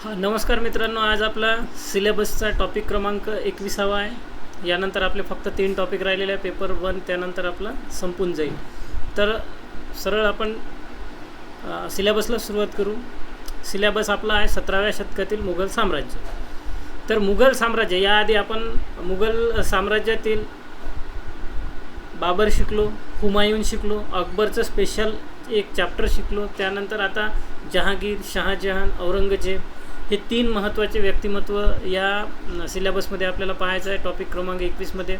नमस्कार मित्रांनो, आज आपला सिलेबसचा टॉपिक क्रमांक 21 आहे. यानंतर आपले फक्त 3 टॉपिक राहिलेले आहे. पेपर 1 त्यानंतर आपला संपून जाईल. तर सरळ आपण सिलेबसला सुरुवात करू. सिलेबस आपला आहे 17व्या शतकातील मुघल साम्राज्य. तर मुघल साम्राज्य याआधी आपण मुघल साम्राज्यातील बाबर शिकलो, हुमायून शिकलो, अकबरचं स्पेशल एक चॅप्टर शिकलो. त्यानंतर आता जहांगीर, शहाजहान, औरंगजेब हे 3 महत्त्वाचे व्यक्तिमत्व या सिलेबसमध्ये आपल्याला पाहायचं आहे. टॉपिक क्रमांक 21मध्ये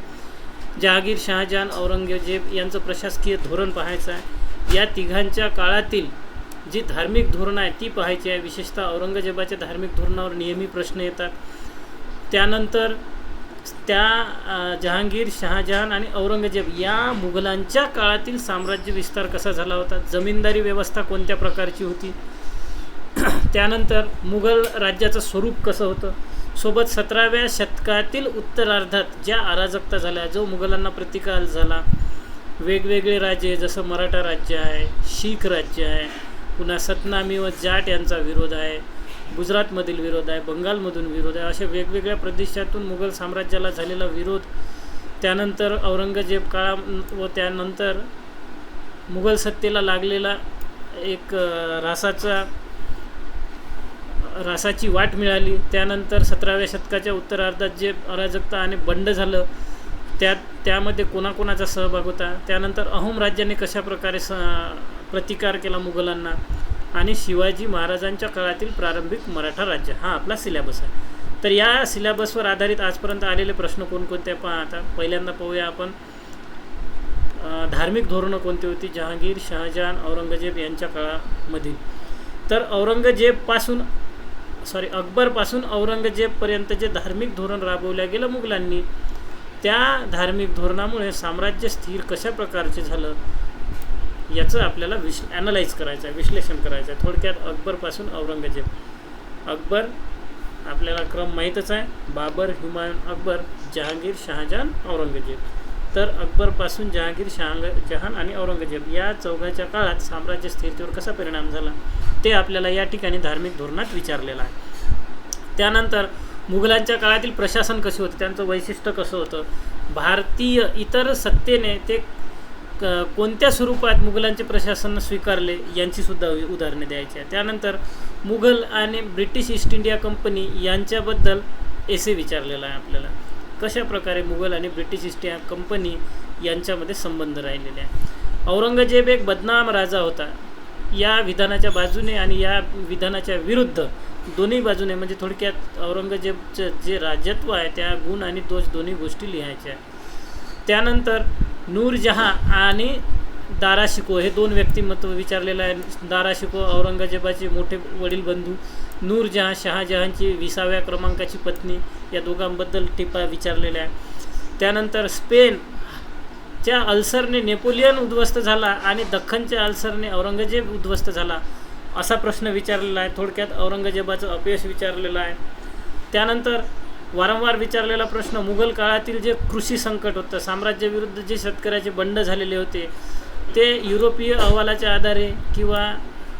जहांगीर, शहाजहान, औरंगजेब यांचं प्रशासकीय धोरण पाहायचं आहे. या तिघांच्या काळातील जी धार्मिक धोरणं आहे ती पाहायची आहे. विशेषतः औरंगजेबाच्या धार्मिक धोरणावर नेहमी प्रश्न येतात. त्यानंतर त्या जहांगीर, शहाजहान आणि औरंगजेब या मुघलांच्या काळातील साम्राज्य विस्तार कसा झाला होता, जमीनदारी व्यवस्था कोणत्या प्रकारची होती, त्यानंतर मुघल राज्याचं स्वरूप कसं होतं, सोबत 17व्या शतकातील उत्तरार्धात ज्या अराजकता झाल्या, जो मुघलांना प्रतिकार झाला, वेगवेगळे राज्य जसं मराठा राज्य आहे, शीख राज्य आहे, पुन्हा सतनामी व जाट यांचा विरोध आहे, गुजरातमधील विरोध आहे, बंगालमधून विरोध आहे, अशा वेगवेगळ्या प्रदेशातून मुघल साम्राज्याला झालेला विरोध, त्यानंतर औरंगजेब काळा व त्यानंतर मुघल सत्तेला लागलेला एक रासाची वाट मिळाली. त्यानंतर 17व्या शतकाच्या उत्तरार्धात जे अराजकता आणि बंड झालं त्यामध्ये कोणाकोणाचा सहभाग होता, त्यानंतर अहोम राज्याने कशाप्रकारे प्रतिकार केला मुघलांना, आणि शिवाजी महाराजांच्या काळातील प्रारंभिक मराठा राज्य हा आपला सिलेबस आहे. तर या सिलेबसवर आधारित आजपर्यंत आलेले प्रश्न कोणकोणते आता पहिल्यांदा पाहूया आपण. धार्मिक धोरणं कोणती होती जहांगीर, शहाजहान, औरंगजेब यांच्या काळामधील. तर अकबरपासून औरंगजेबपर्यंत जे धार्मिक धोरण राबवलं गेलं मुघलांनी, त्या धार्मिक धोरणामुळे साम्राज्य स्थिर कशा प्रकारचे झालं याचं आपल्याला ॲनालाइज करायचं आहे, विश्लेषण करायचं आहे. थोडक्यात अकबरपासून औरंगजेब. अकबर आपल्याला क्रम माहीतच आहे, बाबर, हुमायून, अकबर, जहांगीर, शहाजहान, औरंगजेब. तर अकबरपासून जहांगीर, शहाजहान आणि औरंगजेब या चौघाच्या काळात साम्राज्य स्थिरतेवर कसा परिणाम झाला ते आपल्याला या ठिकाणी धार्मिक धोरणात विचारलेलं आहे. त्यानंतर मुघलांच्या काळातील प्रशासन कसे होते, त्यांचं वैशिष्ट्य कसं होतं, भारतीय इतर सत्तेने ते कोणत्या स्वरूपात मुघलांचे प्रशासन स्वीकारले यांचीसुद्धा उदाहरणे द्यायची आहे. त्यानंतर मुघल आणि ब्रिटिश ईस्ट इंडिया कंपनी यांच्याबद्दल एसे विचारलेला आहे आपल्याला. कशा प्रकारे मुघल आणि ब्रिटिश ईस्ट इंडिया कंपनी यांच्यामध्ये संबंध राहिलेले आहे. औरंगजेब एक बदनाम राजा होता. या विधानाच्या बाजूने आणि या विधानाच्या विरुद्ध दोन्ही बाजूने, म्हणजे थोडक्यात औरंगजेबचं जे राज्यत्व आहे त्या गुण आणि दोष दोन्ही गोष्टी लिहायच्या आहेत. त्यानंतर नूरजहां आणि दाराशिको हे 2 व्यक्तिमत्व विचारलेलं आहे. दाराशिको औरंगजेबाचे मोठे वडील बंधू, नूरजहां शहाजहानची 20व्या क्रमांकाची पत्नी, या दोघांबद्दल टिपा विचारलेल्या आहे. त्यानंतर स्पेनच्या अल्सरने नेपोलियन उद्ध्वस्त झाला आणि दख्खनच्या अल्सरने औरंगजेब उद्ध्वस्त झाला असा प्रश्न विचारलेला आहे. थोडक्यात औरंगजेबाचं अपयश विचारलेलं आहे. त्यानंतर वारंवार विचारलेला प्रश्न, मुघल काळातील जे कृषी संकट होतं, साम्राज्याविरुद्ध जे शेतकऱ्याचे बंड झालेले होते, ते युरोपीय अहवालाच्या आधारे किंवा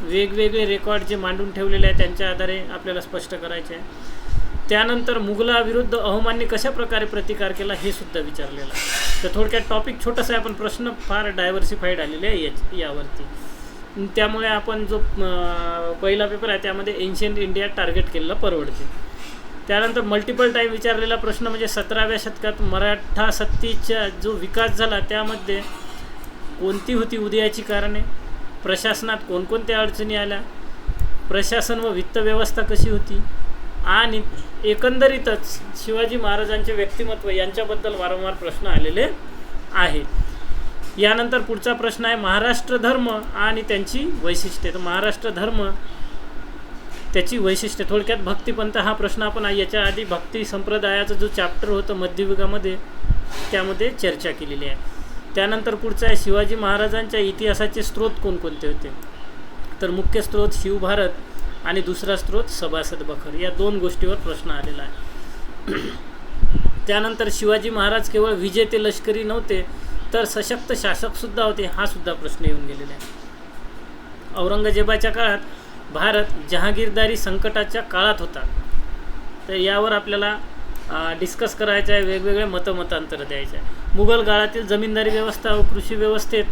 वेगवेगळे रेकॉर्ड जे मांडून ठेवलेले आहेत त्यांच्या आधारे आपल्याला स्पष्ट करायचे आहे. त्यानंतर मुघलाविरुद्ध अहोमांनी कशा प्रकारे प्रतिकार केला हे सुद्धा विचारलेलं आहे. तर थोडक्यात टॉपिक छोटासा आहे, पण प्रश्न फार डायव्हर्सिफाईड आलेले आहे यावरती. त्यामुळे आपण जो पहिला पेपर आहे त्यामध्ये एन्शियंट इंडिया टार्गेट केलेला परवडते. त्यानंतर मल्टिपल टाईम विचारलेला प्रश्न म्हणजे 17व्या शतकात मराठा सत्तेचा जो विकास झाला त्यामध्ये कोणती होती उदयाची कारणे, प्रशासनात कोणकोणत्या अडचणी आल्या, प्रशासन व वित्त व्यवस्था कशी होती, आणि एकंदरीतच शिवाजी महाराजांचे व्यक्तिमत्व यांच्याबद्दल वारंवार प्रश्न आलेले आहेत. यानंतर पुढचा प्रश्न आहे महाराष्ट्र धर्म आणि त्यांची वैशिष्ट्ये. तर महाराष्ट्र धर्म त्याची वैशिष्ट्ये, थोडक्यात भक्तिपंथ हा प्रश्न आपण याच्या आधी भक्ती संप्रदायाचं जो चॅप्टर होतं मध्ययुगामध्ये त्यामध्ये चर्चा केलेली आहे. त्यानंतर पुढचा आहे शिवाजी महाराजांच्या इतिहासाचे स्रोत कोणकोणते होते. तर मुख्य स्रोत शिवभारत आणि दुसरा स्रोत सभासद बखर, या 2 गोष्टीवर प्रश्न आलेला आहे. त्यानंतर शिवाजी महाराज केवळ विजेते लष्करी नव्हते तर सशक्त शासकसुद्धा होते, हा सुद्धा प्रश्न येऊन गेलेला आहे. औरंगजेबाच्या काळात भारत जहागीरदारी संकटाच्या काळात होता. तर यावर आपल्याला डिस्कस करायचं आहे, वेगवेगळे मतांतर द्यायचे आहे. मुघल काळातील जमीनदारी व्यवस्था व कृषी व्यवस्थेत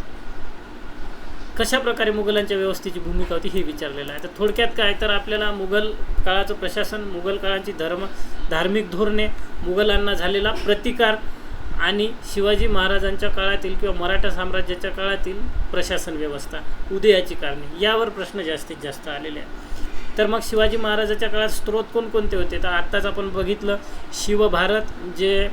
कशा प्रकारे मुघलांच्या व्यवस्थेची भूमिका होती हे विचारलेलं आहे. तर थोडक्यात काय, तर आपल्याला मुघल काळाचं प्रशासन, मुघल काळाची धार्मिक धोरणे, मुघलांना झालेला प्रतिकार आणि शिवाजी महाराजांच्या काळातील किंवा मराठा साम्राज्याच्या काळातील प्रशासन व्यवस्था, उदयाची कारणे, यावर प्रश्न जास्तीत जास्त आलेले आहेत. तर मग शिवाजी महाराजाच्या काळात स्रोत कोणकोणते होते, तर आत्ताच आपण बघितलं शिवभारत, जे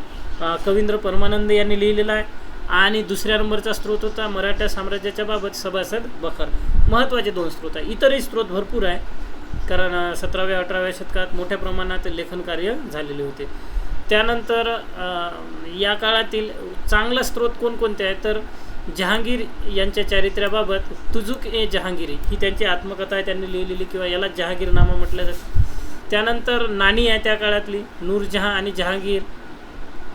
कवींद्र परमानंद यांनी लिहिलेलं आहे. आणि दुसऱ्या नंबरचा स्रोत होता मराठा साम्राज्याच्या बाबत सभासद बखर. महत्त्वाचे 2 स्रोत आहे. इतरही स्रोत भरपूर आहे, कारण 17व्या-18व्या शतकात मोठ्या प्रमाणात लेखनकार्य झालेले होते. त्यानंतर या काळातील चांगला स्रोत कोणकोणते आहे, तर जहांगीर यांच्या चारित्र्याबाबत तुजुक-ए-जहांगीरी ही त्यांची आत्मकथा आहे, त्यांनी लिहिलेली, किंवा याला जहांगीरनामा म्हटलं जातं. त्यानंतर नाणी आहे त्या काळातली, नूरजहां आणि जहांगीर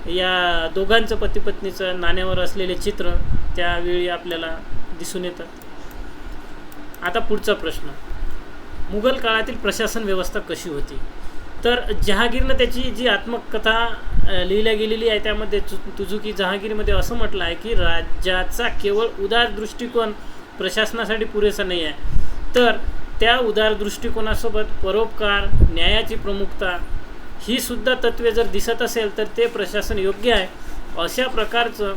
या दोघांचं पती-पत्नीचं नाण्यावर असलेले चित्र त्यावेळी आपल्याला दिसून येतं. आता पुढचा प्रश्न, मुघल काळातील प्रशासन व्यवस्था कशी होती. तर जहांगीरनं त्याची जी आत्मकथा लिहिल्या गेलेली आहे त्यामध्ये तुजुकी जहांगीरमध्ये असं म्हटलं आहे की राज्याचा केवळ उदार दृष्टिकोन प्रशासनासाठी पुरेसा नाही आहे, तर त्या उदार दृष्टिकोनासोबत परोपकार, न्यायाची प्रमुखता ही सुद्धा तत्त्वे जर दिसत असेल तर ते प्रशासन योग्य आहे. अशा प्रकारचं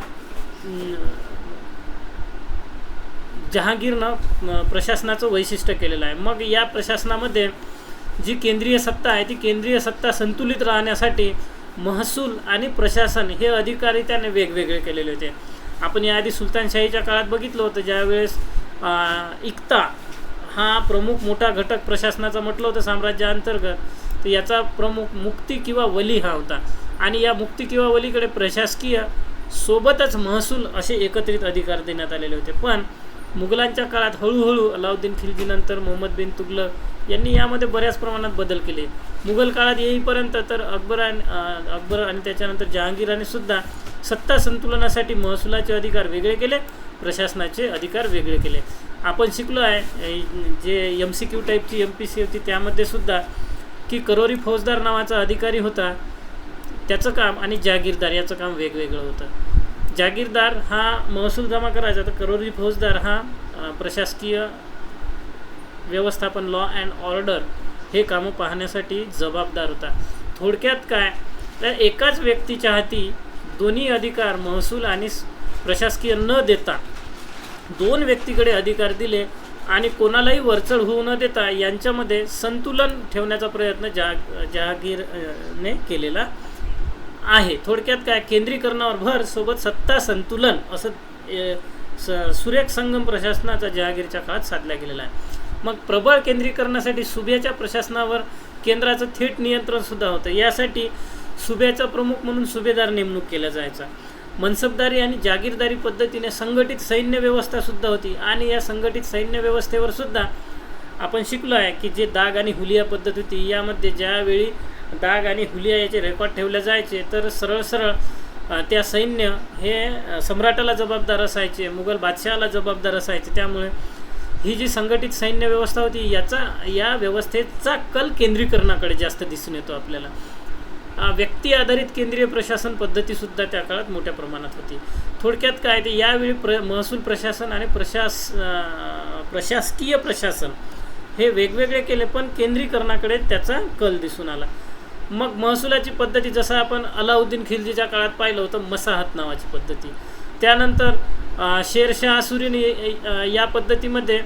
जहांगीरनं प्रशासनाचं वैशिष्ट्य केलेलं आहे. मग या प्रशासनामध्ये जी केंद्रीय सत्ता आहे ती केंद्रीय सत्ता संतुलित राहण्यासाठी महसूल आणि प्रशासन हे अधिकारी त्याने वेगवेगळे केलेले होते. आपण याआधी सुलतानशाहीच्या काळात बघितलं होतं, ज्यावेळेस इक्ता हा प्रमुख मोठा घटक प्रशासनाचा म्हटलं होतं साम्राज्याअंतर्गत, तर याचा प्रमुख मुक्ती किंवा वली हा होता. आणि या मुक्ती किंवा वलीकडे प्रशासकीय सोबतच महसूल असे एकत्रित अधिकार देण्यात आलेले होते. पण मुघलांच्या काळात हळूहळू अलाउद्दीन खिलजीनंतर मोहम्मद बिन तुगलक यांनी यामध्ये बऱ्याच प्रमाणात बदल केले. मुघल काळात येईपर्यंत तर अकबर आणि त्याच्यानंतर जहांगीराने सुद्धा सत्ता संतुलनासाठी महसुलाचे अधिकार वेगळे केले, प्रशासनाचे अधिकार वेगळे केले. आपण शिकलो आहे जे MCQ टाईपची MPC होती त्यामध्ये सुद्धा की करोरी फौजदार नावाचा अधिकारी होता, त्याचं काम आणि जागीरदार याचं काम वेगवेगळं होतं. जागीरदार हा महसूल जमा करायचा, तर करोरी फौजदार हा प्रशासकीय व्यवस्थापन, लॉ अँड ऑर्डर हे कामं पाहण्यासाठी जबाबदार होता. थोडक्यात काय, तर एकाच व्यक्तीच्या हाती दोन्ही अधिकार महसूल आणि प्रशासकीय न देता 2 व्यक्तीकडे अधिकार दिले आणि कोणालाही वरचढ होऊ न देता यांच्यामध्ये संतुलन ठेवण्याचा प्रयत्न जहांगीरने केलेला आहे. थोडक्यात काय, केंद्रीकरणावर भर सोबत सत्ता संतुलन असं सुरेख संगम प्रशासनाचा जहांगीरच्या काळात साधला गेलेला आहे. मग प्रबळ केंद्रीकरणासाठी सुभ्याच्या प्रशासनावर केंद्राचं थेट नियंत्रणसुद्धा होतं. यासाठी सुभ्याचा प्रमुख म्हणून सुभेदार नेमणूक केला जायचा. मनसबदारी आणि जागीरदारी पद्धतीने संघटित सैन्य व्यवस्थासुद्धा होती. आणि या संघटित सैन्य व्यवस्थेवर सुद्धा आपण शिकलो आहे की जे दाग आणि हुलिया पद्धत होती, यामध्ये ज्यावेळी दाग आणि हुलिया याचे रेकॉर्ड ठेवले जायचे तर सरळ त्या सैन्य हे सम्राटाला जबाबदार असायचे, मुघल बादशहाला जबाबदार असायचे. त्यामुळे ही जी संघटित सैन्य व्यवस्था होती या व्यवस्थेचा कल केंद्रीकरणाकडे जास्त दिसून येतो आपल्याला. व्यक्ती आधारित केंद्रीय प्रशासन पद्धतीसुद्धा त्या काळात मोठ्या प्रमाणात होती. थोडक्यात काय, ते यावेळी महसूल प्रशासन आणि प्रशासकीय प्रशासन हे वेगवेगळे केले, पण केंद्रीकरणाकडे त्याचा कल दिसून आला. मग महसुलाची पद्धती जसं आपण अलाउद्दीन खिलजीच्या काळात पाहिलं होतं, मसाहत नावाची पद्धती. त्यानंतर शेरशाह सुरीने या पद्धतीमध्ये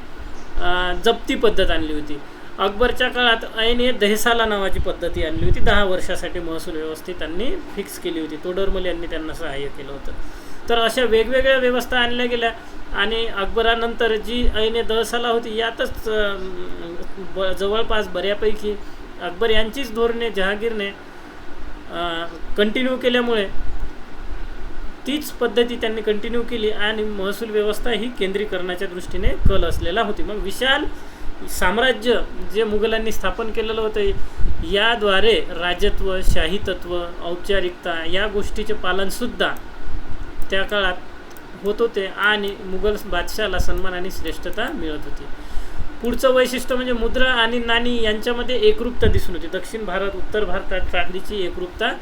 जप्ती पद्धत आणली होती. अकबरच्या काळात ऐन दहसाला नावाची पद्धती आणली होती. 10 वर्षासाठी महसूल व्यवस्था त्यांनी फिक्स केली होती. तोडरमल यांनी त्यांना सहाय्य केलं होतं. तर अशा वेगवेगळ्या व्यवस्था आणल्या गेल्या आणि अकबरानंतर जी ऐन दहसाला होती यातच जवळपास बऱ्यापैकी अकबर यांचीच धोरणे जहांगीरने कंटिन्यू केल्यामुळे तीच पद्धती त्यांनी कंटिन्यू केली आणि महसूल व्यवस्था ही केंद्रीकरणाच्या दृष्टीने कल असलेला होती. मग विशाल साम्राज्य जे मुघलांनी स्थापन केलेलं होतं, याद्वारे राजत्व, शाही तत्व, औपचारिकता या गोष्टीचे पालनसुद्धा त्या काळात होत होते आणि मुघल बादशाहाला सन्मान आणि श्रेष्ठता मिळत होती. पुढचं वैशिष्ट्य म्हणजे मुद्रा आणि नाणी यांच्यामध्ये एकरूपता दिसून होती. दक्षिण भारत उत्तर भारतात चांदीची एकरूपता,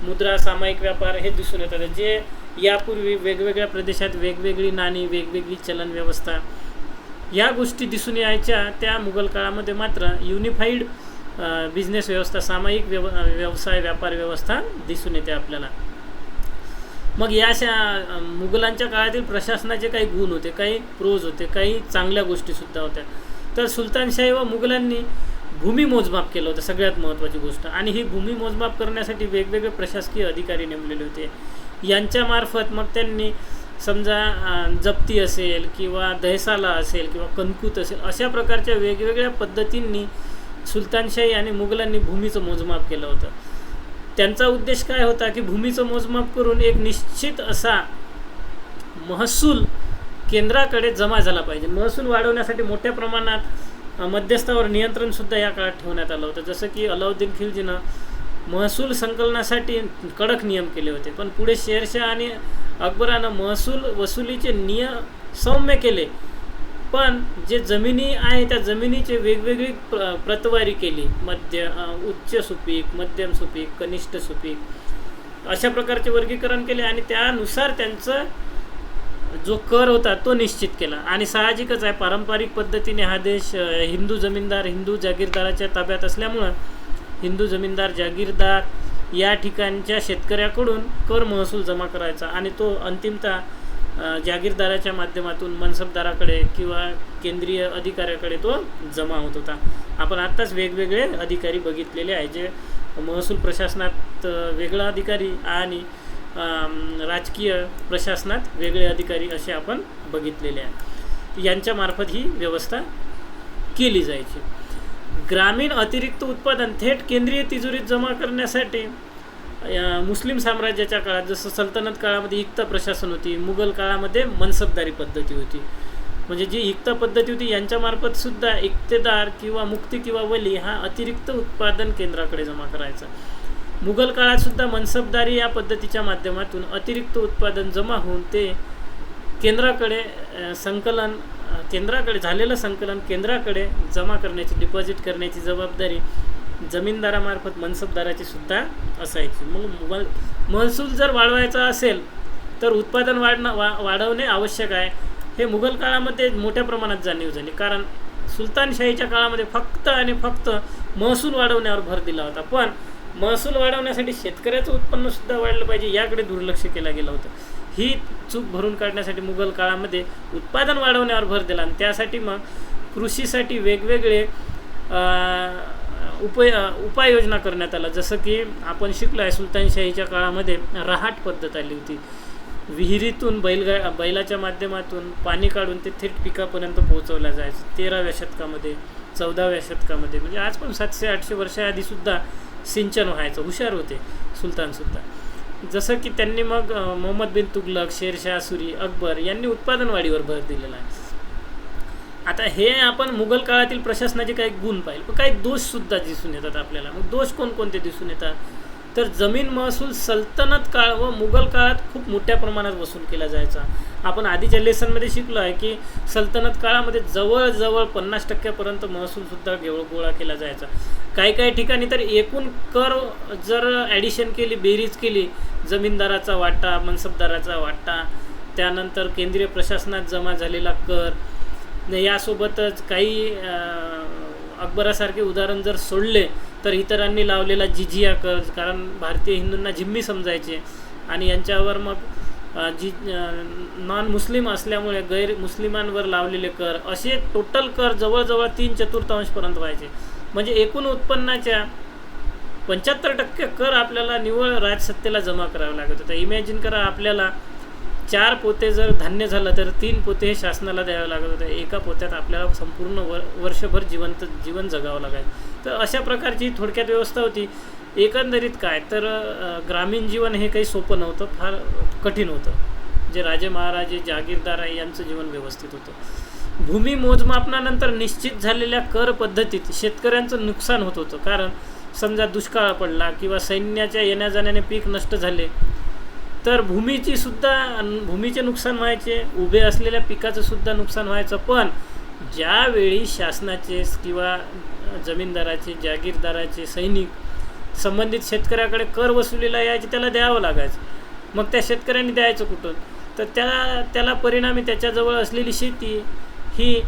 मुद्रा, सामायिक व्यापार हे दिसून येतात. जे यापूर्वी वेगवेगळ्या प्रदेशात वेगवेगळी नाणी, वेगवेगळी चलन व्यवस्था या गोष्टी दिसून यायच्या, त्या मुघल काळामध्ये मात्र युनिफाईड बिझनेस व्यवस्था, सामायिक व्यवसाय व्यापार व्यवस्था दिसून येते आपल्याला. मग या अशा मुघलांच्या काळातील प्रशासनाचे काही गुण होते, काही प्रोज होते, काही चांगल्या गोष्टीसुद्धा होत्या. तर सुलतानशाही व मुघलांनी भूमी मोजमाप केलं होतं, सगळ्यात महत्त्वाची गोष्ट. आणि ही भूमी मोजमाप करण्यासाठी वेगवेगळे प्रशासकीय अधिकारी नेमलेले होते. यांच्यामार्फत मग त्यांनी समजा जप्ती असेल किंवा दहसाला असेल किंवा कनकूत असेल, अशा प्रकारच्या वेगवेगळ्या पद्धतींनी सुलतानशाही आणि मुघलांनी भूमीचं मोजमाप केलं होतं. त्यांचा उद्देश काय होता की भूमीचं मोजमाप करून एक निश्चित असा महसूल केंद्राकडे जमा झाला पाहिजे. महसूल वाढवण्यासाठी मोठ्या प्रमाणात मध्यस्थावर नियंत्रणसुद्धा या काळात ठेवण्यात आलं होतं. जसं की अलाउद्दीन खिलजीनं महसूल संकलनासाठी कडक नियम केले होते, पण पुढे शेरशाह आणि अकबरानं महसूल वसुलीचे नियम सौम्य केले, पण जे जमिनी आहे त्या जमिनीची वेगवेगळी प्रतवारी केली. उच्च सुपीक, मध्यम सुपीक, कनिष्ठ सुपीक अशा प्रकारचे वर्गीकरण केले आणि त्यानुसार त्यांचं जो कर होता तो निश्चित केला. आणि साहजिकच आहे, पारंपरिक पद्धतीने हा देश हिंदू जमीनदार, हिंदू जागीरदाराच्या ताब्यात असल्यामुळं हिंदू जमीनदार, जागीरदार या ठिकाणच्या शेतकऱ्याकडून कर महसूल जमा करायचा आणि तो अंतिमतः जागीरदाराच्या माध्यमातून मनसबदाराकडे किंवा केंद्रीय अधिकाऱ्याकडे तो जमा होत होता. आपण आत्ताच वेगवेगळे अधिकारी बघितलेले आहे, जे महसूल प्रशासनात वेगळा अधिकारी आणि राजकीय प्रशासनात वेगळे अधिकारी असे आपण बघितलेले आहे. यांच्यामार्फत ही व्यवस्था केली जायची. ग्रामीण अतिरिक्त उत्पादन थेट केंद्रीय तिजोरीत जमा करण्यासाठी मुस्लिम साम्राज्याच्या काळात, जसं सल्तनत काळामध्ये इक्ता प्रशासन होती, मुघल काळामध्ये मनसबदारी पद्धती होती. म्हणजे जी इक्ता पद्धती होती यांच्यामार्फत सुद्धा इक्तेदार किंवा मुक्ती किंवा वली हा अतिरिक्त उत्पादन केंद्राकडे जमा करायचा. मुघल काळात सुद्धा मनसबदारी या पद्धतीच्या माध्यमातून अतिरिक्त उत्पादन जमा होऊन ते केंद्राकडे झालेलं संकलन केंद्राकडे जमा करण्याची, डिपॉझिट करण्याची जबाबदारी जमीनदारामार्फत मनसबदाराची सुद्धा असायची. मग महसूल जर वाढवायचा असेल तर उत्पादन वाढवणे आवश्यक आहे, हे मुघल काळामध्ये मोठ्या प्रमाणात जाणीव झाली. कारण सुलतानशाहीच्या काळामध्ये फक्त आणि फक्त महसूल वाढवण्यावर भर दिला होता, पण महसूल वाढवण्यासाठी शेतकऱ्याचं उत्पन्नसुद्धा वाढलं पाहिजे याकडे दुर्लक्ष केलं गेलं होतं. ही चूक भरून काढण्यासाठी मुघल काळामध्ये उत्पादन वाढवण्यावर भर दिला आणि त्यासाठी मग कृषीसाठी वेगवेगळे उपाययोजना करण्यात आला. जसं की आपण शिकलो आहे, सुलतानशाहीच्या काळामध्ये रहाट पद्धत आली होती. विहिरीतून बैलाच्या माध्यमातून पाणी काढून ते थेट पिकापर्यंत पोहोचवलं जायचं. 13व्या शतकामध्ये, 14व्या शतकामध्ये, म्हणजे आज पण 700-800 वर्षाआधीसुद्धा सिंचन व्हायचं. हुशार होते सुलतानसुद्धा. जसं की त्यांनी मग मोहम्मद बिन तुगलक, शेरशाह सुरी, अकबर यांनी उत्पादन वाढीवर भर दिलेला आहे. आता हे आपण मुघल काळातील प्रशासनाचे काही गुण पाहिले, पण काही दोषसुद्धा दिसून येतात आपल्याला. मग दोष कोणकोणते दिसून येतात तर जमीन महसूल सल्तनत काळ व मुघल काळात खूप मोठ्या प्रमाणात वसूल केला जायचा. आपण आधीच्या लेसनमध्ये शिकलो आहे की सल्तनत काळामध्ये जवळजवळ 50% महसूलसुद्धा गोळा केला जायचा. काही ठिकाणी तर एकूण कर जर ॲडिशन केली, बेरीज केली, जमीनदाराचा वाटा, मनसबदाराचा वाटा, त्यानंतर केंद्रीय प्रशासनात जमा झालेला कर, यासोबतच काही अकबरासारखे उदाहरण जर सोडले तर इतरांनी लावलेला जिजिया कर, कारण भारतीय हिंदूंना जिम्मी समजायचे आणि यांच्यावर मग नॉन मुस्लिम असल्यामुळे गैर मुस्लिमांवर लावलेले कर, असे टोटल कर जवळजवळ 3/4 व्हायचे. म्हणजे एकूण उत्पन्नाच्या 75% कर आपल्याला निव्वळ राजसत्तेला जमा करावं लागत होतं. इमॅजिन करा, आपल्याला 4 पोते जर धान्य झालं तर 3 पोते हे शासनाला द्यावं लागत होतं. एका पोत्यात आपल्याला संपूर्ण वर्षभर जीवन जगावं लागायचं. तर अशा प्रकारची थोडक्यात व्यवस्था होती. एकंदरीत काय तर ग्रामीण जीवन हे काही सोपं नव्हतं, फार कठीण होतं. जे राजे महाराजे, जागीरदार आहे यांचं जीवन व्यवस्थित होतं. भूमी मोजमापनानंतर निश्चित झालेल्या कर पद्धतीत शेतकऱ्यांचं नुकसान होत होतं. कारण समजा दुष्काळ पडला किंवा सैन्याच्या येण्या जाण्याने पीक नष्ट झाले तर भूमीचे नुकसान व्हायचे, उभे असलेल्या पिकाचं सुद्धा नुकसान व्हायचं. पण ज्यावेळी शासनाचे किंवा जमीनदाराचे, जागीरदाराचे सैनिक संबंधित शेतकऱ्याकडे कर वसुलीला यायचे, त्याला द्यावं लागायचं. मग त्या शेतकऱ्यांनी द्यायचं कुठून? तर त्याला परिणामी त्याच्याजवळ असलेली शेती ही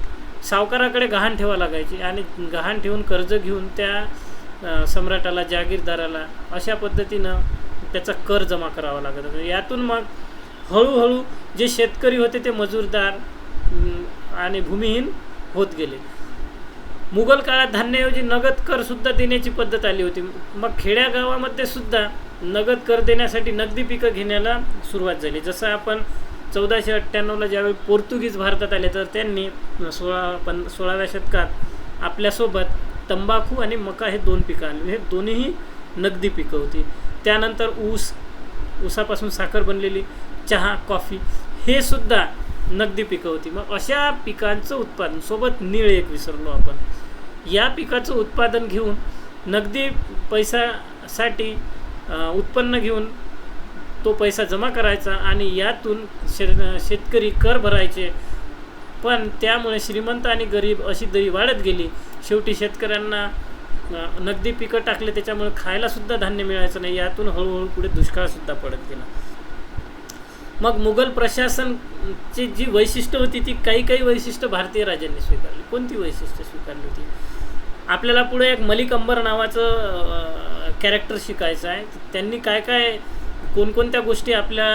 सावकाराकडे गहाण ठेवा लागायची आणि गहाण ठेवून कर्ज घेऊन त्या सम्राटाला, जागीरदाराला अशा पद्धतीनं त्याचा कर जमा करावा लागत होता. यातून मग हळूहळू जे शेतकरी होते ते मजूरदार आणि भूमिहीन होत गेले. मुघल काळात धान्याऐवजी नगद कर सुद्धा देण्याची पद्धत आली होती. मग खेड्यागावामध्ये सुद्धा नगद कर देण्यासाठी नगदी पिकं घेण्याला सुरुवात झाली. जसं आपण 1498ला ज्यावेळी पोर्तुगीज भारतात आले तर त्यांनी 16व्या शतकात आपल्यासोबत तंबाखू आणि मका हे 2 पिकं आणली. हे दोन्हीही नगदी पिकं होती. त्यानंतर ऊसापासून साखर बनलेली, चहा, कॉफी हे सुद्धा नगदी पिकं होती. मग अशा पिकांचं उत्पादन, सोबत नीळ एक विसरलो आपण, या पिकाचं उत्पादन घेऊन नगदी पैशासाठी उत्पन्न घेऊन तो पैसा जमा करायचा आणि यातून शेतकरी कर भरायचे. पण त्यामुळे श्रीमंत आणि गरीब अशी दरी वाढत गेली. शेवटी शेतकऱ्यांना नगदी पिकं टाकले, त्याच्यामुळे खायलासुद्धा धान्य मिळायचं नाही. यातून हळूहळू पुढे दुष्काळसुद्धा पडत गेला. मग मुघल प्रशासनची जी वैशिष्ट्य होती ती काही वैशिष्ट्य भारतीय राजांनी स्वीकारली. कोणती वैशिष्ट्य स्वीकारली होती? आपल्याला पुढे एक मलिक अंबर नावाचं कॅरेक्टर शिकायचं आहे. त्यांनी काय कोणकोणत्या गोष्टी आपल्या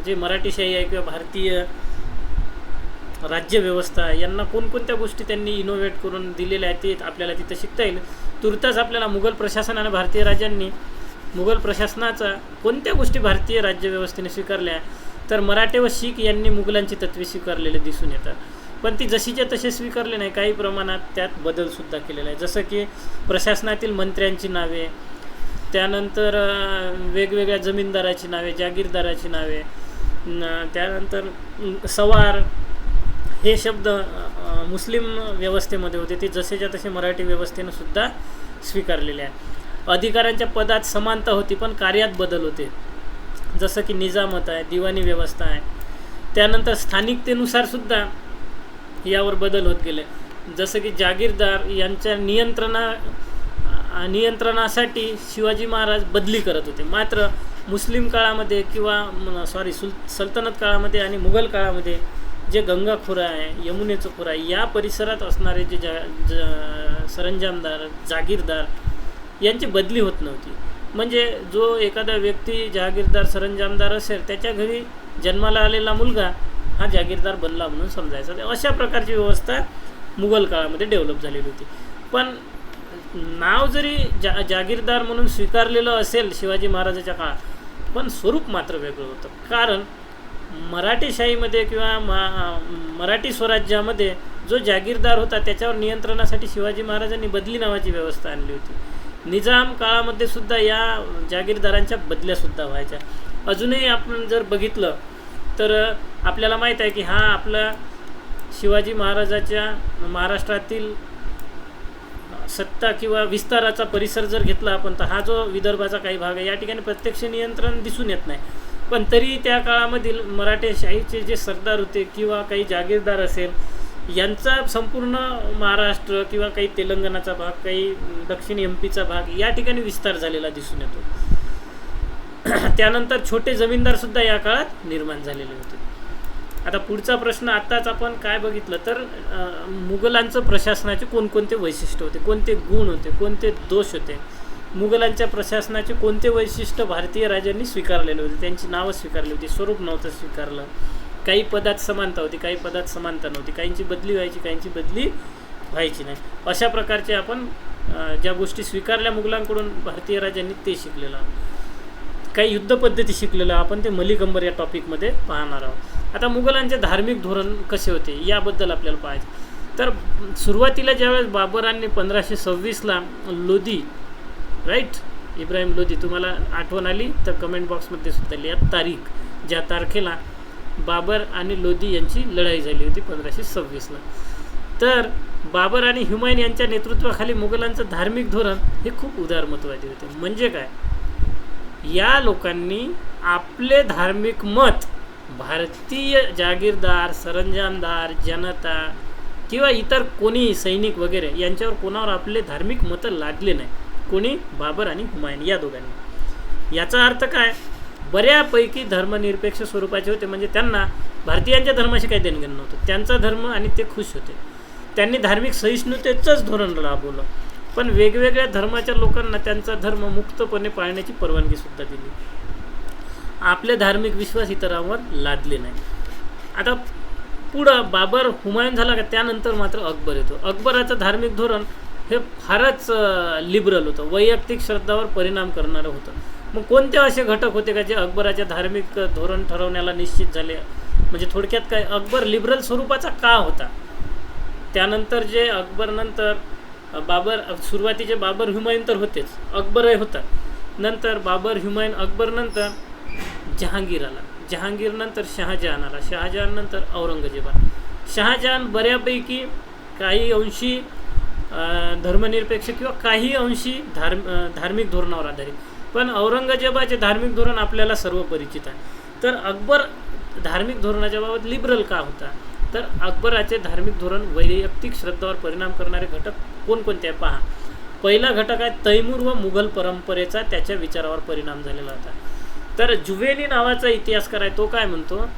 जे मराठीशाही आहे किंवा भारतीय राज्यव्यवस्था यांना कोणकोणत्या गोष्टी त्यांनी इनोव्हेट करून दिलेल्या आहेत ते आपल्याला तिथं शिकता येईल. तुर्तास आपल्याला मुघल प्रशासन आणि भारतीय राजांनी मुघल प्रशासनाचा कोणत्या गोष्टी भारतीय राज्यव्यवस्थेने स्वीकारल्या, तर मराठे व शीख यांनी मुघलांची तत्त्वे स्वीकारलेले दिसून येतात. पण ती जशीच्या तसे स्वीकारले नाही, काही प्रमाणात त्यात बदलसुद्धा केलेला आहे. जसं की प्रशासनातील मंत्र्यांची नावे, त्यानंतर वेगवेगळ्या जमीनदाराची नावे, जागीरदाराची नावे, त्यानंतर सवार हे शब्द मुस्लिम व्यवस्थेमध्ये होते, ते जसेच्या तसे मराठी व्यवस्थेनं सुद्धा स्वीकारलेले आहे. अधिकाऱ्यांच्या पदात समानता होती पण कार्यात बदल होते. जसं की निजामत आहे, दिवाणी व्यवस्था आहे. त्यानंतर स्थानिकतेनुसार सुद्धा यावर बदल होत गेले. जसं की जागीरदार यांच्या नियंत्रणासाठी शिवाजी महाराज बदली करत होते. मात्र मुस्लिम काळामध्ये किंवा सल्तनत काळामध्ये आणि मुघल काळामध्ये जे गंगा खोरा आहे, यमुनेचं खोरा आहे, या परिसरात असणारे जे सरंजामदार, जागीरदार यांची बदली होत नव्हती. म्हणजे जो एखादा व्यक्ती जागीरदार, सरंजामदार असेल त्याच्या घरी जन्माला आलेला मुलगा हा जागीरदार बनला म्हणून समजायचा. अशा प्रकारची व्यवस्था मुघल काळामध्ये डेव्हलप झालेली होती. पण नाव जरी जागीरदार म्हणून स्वीकारलेलं असेल शिवाजी महाराजाच्या काळात, पण स्वरूप मात्र वेगळं होतं. कारण मराठीशाहीमध्ये किंवा मराठी स्वराज्यामध्ये जो जागीरदार होता त्याच्यावर नियंत्रणासाठी शिवाजी महाराजांनी बदली नावाची व्यवस्था आणली होती. निजाम काळामध्ये सुद्धा या जागीरदारांच्या बदल्यासुद्धा व्हायच्या. अजूनही आपण जर बघितलं तर आपल्याला माहीत आहे की हा आपला शिवाजी महाराजाच्या महाराष्ट्रातील सत्ता किंवा विस्ताराचा परिसर जर घेतला आपण, तर हा जो विदर्भाचा काही भाग आहे या ठिकाणी प्रत्यक्ष नियंत्रण दिसून येत नाही. पण तरी त्या काळामधील मराठेशाहीचे जे सरदार होते किंवा काही जागीरदार असेल, यांचा संपूर्ण महाराष्ट्र किंवा काही तेलंगणाचा भाग, काही दक्षिण MP चा भाग या ठिकाणी विस्तार झालेला दिसून येतो. त्यानंतर छोटे जमीनदारसुद्धा या काळात निर्माण झालेले होते. आता पुढचा प्रश्न, आत्ताच आपण काय बघितलं तर मुघलांचं प्रशासनाचे कोणकोणते वैशिष्ट्य होते, कोणते गुण होते, कोणते दोष होते, मुघलांच्या प्रशासनाचे कोणते वैशिष्ट्य भारतीय राजांनी स्वीकारलेले होते, त्यांची नावं स्वीकारली होती, स्वरूप नव्हतं स्वीकारलं, काही पदात समानता होती, काही पदात समानता नव्हती, काहींची बदली व्हायची, काहींची बदली व्हायची नाही. अशा प्रकारचे आपण ज्या गोष्टी स्वीकारल्या मुघलांकडून भारतीय राजांनी ते शिकलेलं आहोत. काही युद्धपद्धती शिकलेलं आपण ते मलिक अंबर या टॉपिकमध्ये पाहणार आहोत. आता मुघलांचे धार्मिक धोरण कसे होते याबद्दल आपल्याला पाहायचं. तर सुरुवातीला ज्यावेळेस बाबरांनी 1526ला लोधी, इब्राहिम लोधी, तुम्हाला आठवण आली तर कमेंट बॉक्समध्ये सुद्धा लिहा तारीख, ज्या तारखेला बाबर आणि लोधी यांची लढाई झाली होती 1526ला. तर बाबर आणि हुमायून यांच्या नेतृत्वाखाली मुघलांचं धार्मिक धोरण हे खूप उदारमतवादी होते. म्हणजे काय, या लोकांनी आपले धार्मिक मत भारतीय जागीरदार, सरंजामदार, जनता किंवा इतर कोणी सैनिक वगैरे यांच्यावर कोणावर आपले धार्मिक मतं लादले नाही. कोणी? बाबर आणि हुमायून या दोघांनी. याचा अर्थ काय? बऱ्यापैकी धर्मनिरपेक्ष स्वरूपाचे होते, म्हणजे त्यांना भारतीयांच्या धर्माशी काही देणघेणं नव्हतं. त्यांचा धर्म आणि ते खुश होते. त्यांनी धार्मिक सहिष्णुतेचंच धोरण राबवलं, पण वेगवेगळ्या धर्माच्या लोकांना त्यांचा धर्म मुक्तपणे पाळण्याची परवानगीसुद्धा दिली. आपले धार्मिक विश्वास इतरांवर लादले नाही. आता पुढं बाबर हुमायून झाला का त्यानंतर मात्र अकबर येतो. अकबराचं धार्मिक धोरण हे फारच लिबरल होतं, वैयक्तिक श्रद्धावर परिणाम करणारं होतं. मग कोणते असे घटक होते का जे अकबराच्या धार्मिक धोरण ठरवण्याला निश्चित झाले? म्हणजे थोडक्यात काय, अकबर लिबरल स्वरूपाचा का होता? त्यानंतर जे अकबरनंतर बाबर, सुरुवातीचे बाबर हुमायून तर होतेच, अकबरही होता. नंतर बाबर हुमायून अकबरनंतर जहांगीर आला, जहांगीरनंतर शहाजहान आला, शहाजहाननंतर औरंगजेब आला. शहाजहान बऱ्यापैकी काही अंशी धर्मनिरपेक्ष किंवा काही अंशी धार्मिक धोरणावर आधारित, पण औरंगजेबाचे धार्मिक धोरण आपल्याला सर्व परिचित आहे. तर अकबर धार्मिक धोरणाच्या बाबत लिबरल का होता? तर अकबराचे धार्मिक धोरण वैयक्तिक श्रद्धावर परिणाम करणारे घटक कोणकोणते आहे पहा. पहिला घटक आहे तैमूर व मुघल परंपरेचा त्याच्या विचारावर परिणाम झालेला होता. तर जुवेनी नावाचा इतिहासकार आहे, तो काय म्हणतो,